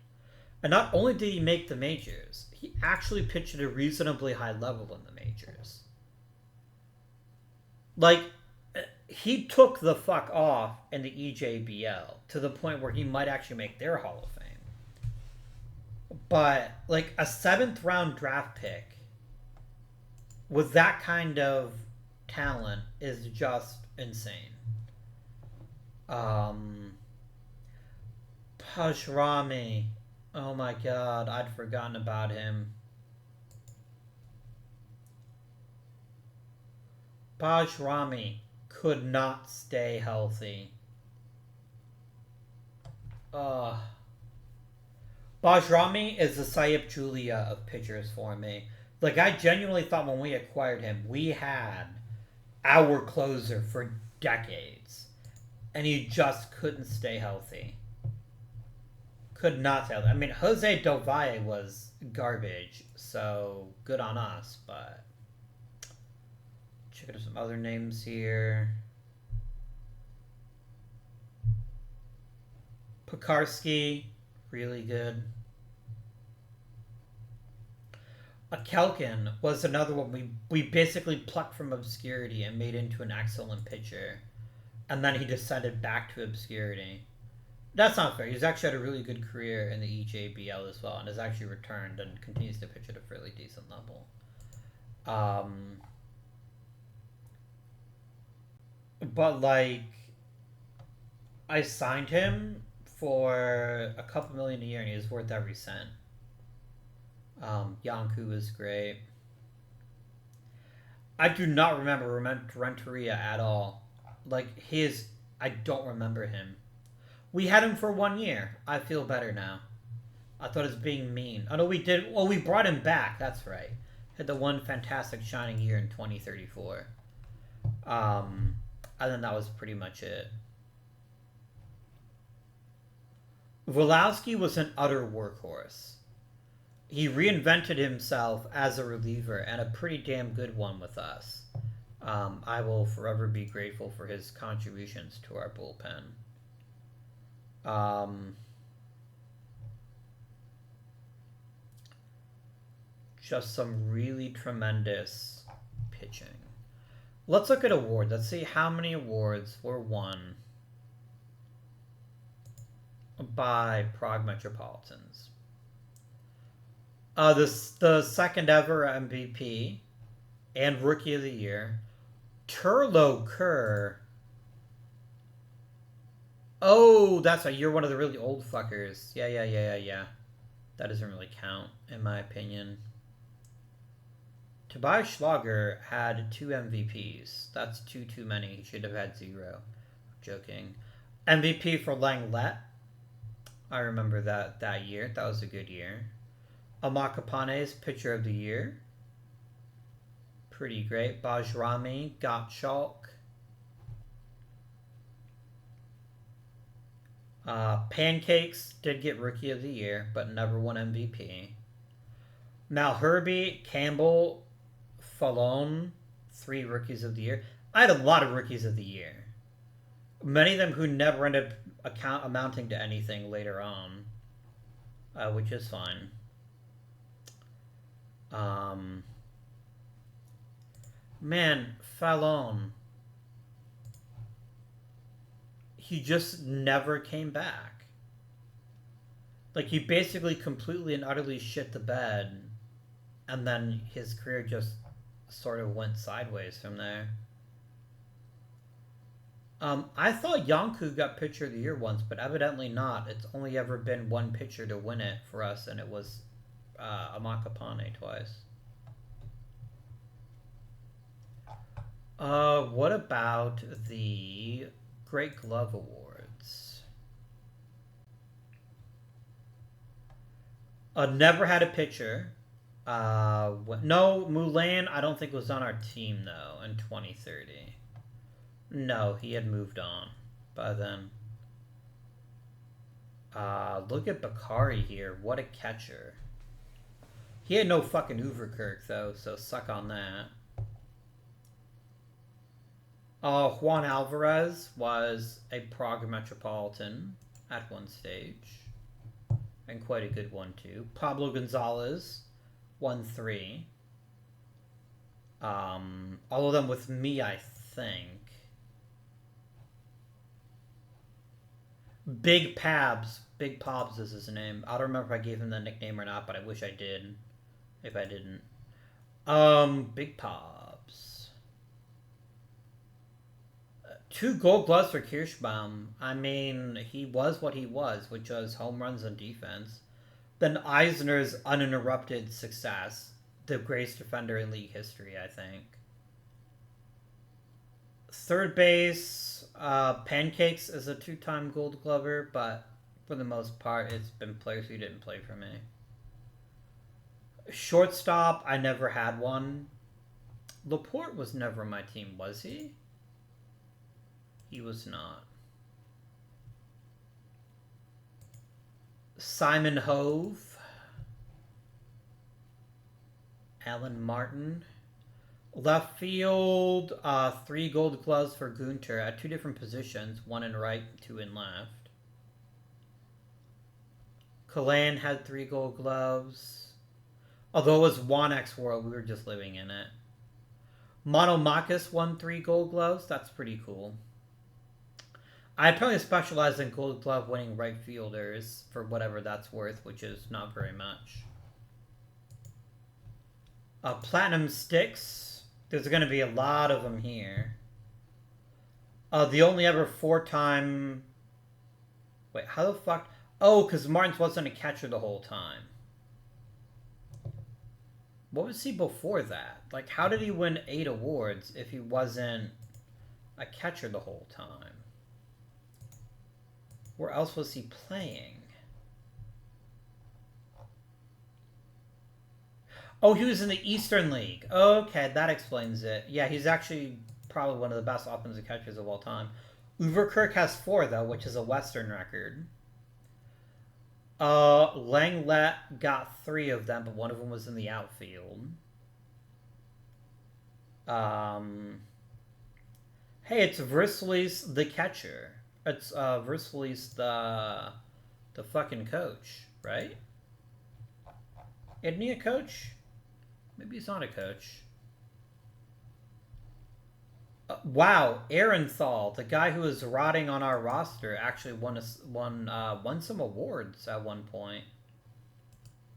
[SPEAKER 1] And not only did he make the majors, he actually pitched at a reasonably high level in the majors. Like, he took the fuck off in the EJBL to the point where he might actually make their Hall of Fame. But, like, a 7th round draft pick with that kind of talent is just insane. Pashrami. Oh my god, I'd forgotten about him. Pashrami could not stay healthy. Bajrami is the Sayyid Julia of pitchers for me. Like, I genuinely thought when we acquired him, we had our closer for decades. And he just couldn't stay healthy. Could not stay healthy. I mean, Jose Del Valle was garbage, so good on us, but... Check out some other names here. Pekarsky, really good. Akelkin was another one we basically plucked from obscurity and made into an excellent pitcher. And then he descended back to obscurity. That's not fair. He's actually had a really good career in the EJBL as well and has actually returned and continues to pitch at a fairly decent level. But, like, I signed him for a couple million a year and he was worth every cent. Yanku was great. I do not remember Renteria at all. Like, I don't remember him. We had him for 1 year. I feel better now. I thought it was being mean. Oh, no, we did. Well, we brought him back. That's right. Had the one fantastic shining year in 2034. And then that was pretty much it. Volowski was an utter workhorse. He reinvented himself as a reliever, and a pretty damn good one with us. I will forever be grateful for his contributions to our bullpen. Just some really tremendous pitching. Let's look at awards. Let's see how many awards were won by Prague Metropolitans. The second ever MVP and Rookie of the Year, Turlo Kerr. Oh, that's right. You're one of the really old fuckers. Yeah. That doesn't really count, in my opinion. Tobias Schlager had 2 MVPs. That's too many. He should have had 0. Joking. MVP for Langlet. I remember that year. That was a good year. Amakapane's Pitcher of the Year. Pretty great. Bajrami, Gottschalk. Pancakes did get Rookie of the Year, but never won MVP. Malherbe, Campbell, Fallon, 3 Rookies of the Year. I had a lot of Rookies of the Year. Many of them who never ended up amounting to anything later on, which is fine. Man, Fallon. He just never came back. Like, he basically completely and utterly shit the bed, and then his career just sort of went sideways from there. I thought Yanku got Pitcher of the Year once, but evidently not. It's only ever been one pitcher to win it for us, and it was Amakapane twice. What about the Great Glove Awards? Never had a pitcher. No, Moulin, I don't think was on our team, though, in 2030. No, he had moved on by then. Look at Bakari here. What a catcher. He had no fucking Overkirk, though, so suck on that. Juan Alvarez was a Prague Metropolitan at one stage. And quite a good one, too. Pablo Gonzalez won 3. All of them with me, I think. Big Pabs. Big Pobs is his name. I don't remember if I gave him the nickname or not, but I wish I did. If I didn't. Big Pobs. 2 gold gloves for Kirschbaum. I mean, he was what he was, which was home runs and defense. Then Eisner's uninterrupted success. The greatest defender in league history, I think. Third base, Pancakes is a 2-time gold glover, but for the most part, it's been players who didn't play for me. Shortstop, I never had one. Laporte was never my team, was he? He was not. Simon Hove. Alan Martin. Left field, 3 gold gloves for Gunter at 2 different positions, 1 in right, 2 in left. Kalan had 3 gold gloves. Although it was 1X World, we were just living in it. Monomakis won 3 gold gloves. That's pretty cool. I apparently specialize in gold glove winning right fielders for whatever that's worth, which is not very much. Platinum sticks. There's going to be a lot of them here. The only ever 4-time... Wait, how the fuck... Oh, because Martins wasn't a catcher the whole time. What was he before that? Like, how did he win 8 awards if he wasn't a catcher the whole time? Where else was he playing? Oh, he was in the Eastern League. Okay, that explains it. Yeah, he's actually probably one of the best offensive catchers of all time. Overkirk has 4, though, which is a Western record. Langlet got 3 of them, but one of them was in the outfield. Hey, it's Verslis the catcher. It's Verslis the fucking coach, right? Isn't he a coach? Maybe he's not a coach. Wow, Arenthal, the guy who was rotting on our roster, actually won some awards at one point.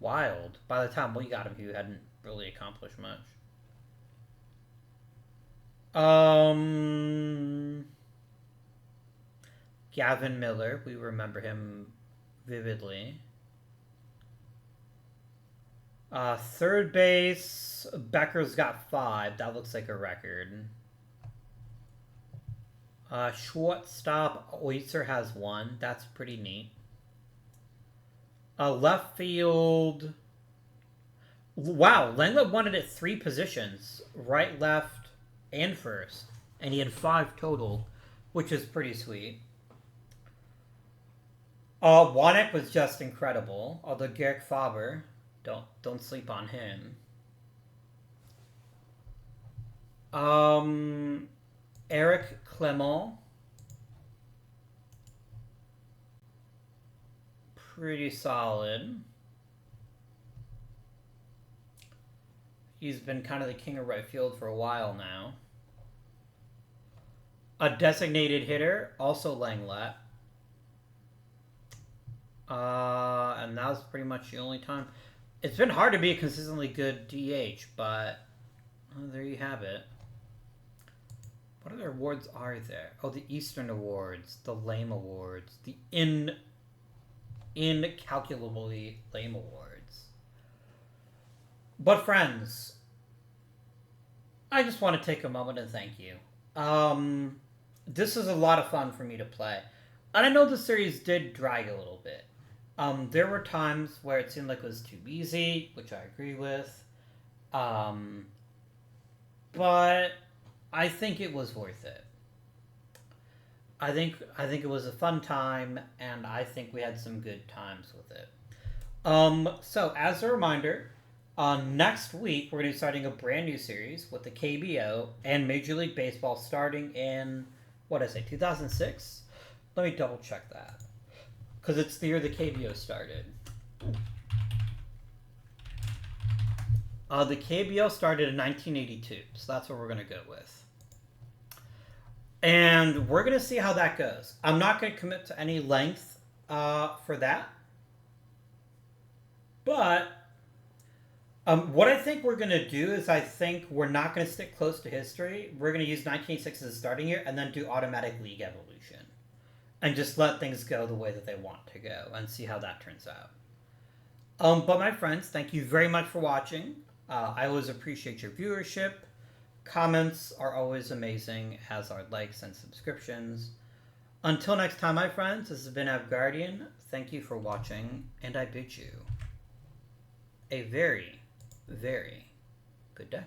[SPEAKER 1] Wild. By the time we got him, he hadn't really accomplished much. Gavin Miller, we remember him vividly. Third base, Becker's got 5. That looks like a record. Shortstop, Oyster has 1. That's pretty neat. Left field... Wow, Langlet won it at 3 positions. Right, left, and first. And he had 5 total, which is pretty sweet. Wanek was just incredible. Although Garrick Faber, don't sleep on him. Eric Clement. Pretty solid. He's been kind of the king of right field for a while now. A designated hitter, also Langlet. And that was pretty much the only time. It's been hard to be a consistently good DH, but there you have it. What other awards are there? Oh, the Eastern Awards, the Lame Awards, the incalculably lame awards. But friends, I just want to take a moment and thank you. This is a lot of fun for me to play. And I know the series did drag a little bit. There were times where it seemed like it was too easy, which I agree with. But I think it was worth it. I think it was a fun time, and I think we had some good times with it. So as a reminder, next week we're going to be starting a brand new series with the KBO and Major League Baseball starting in, what did I say, 2006? Let me double check that, because it's the year the KBO started. The KBO started in 1982, so that's what we're going to go with. And we're going to see how that goes. I'm not going to commit to any length for that. But What I think we're going to do is I think we're not going to stick close to history. We're going to use 1986 as a starting year and then do automatic league evolution. And just let things go the way that they want to go and see how that turns out. But my friends, thank you very much for watching. I always appreciate your viewership. Comments are always amazing, as are likes and subscriptions. Until next time, my friends, this has been Guardian. Thank you for watching, and I bid you a very, very good day.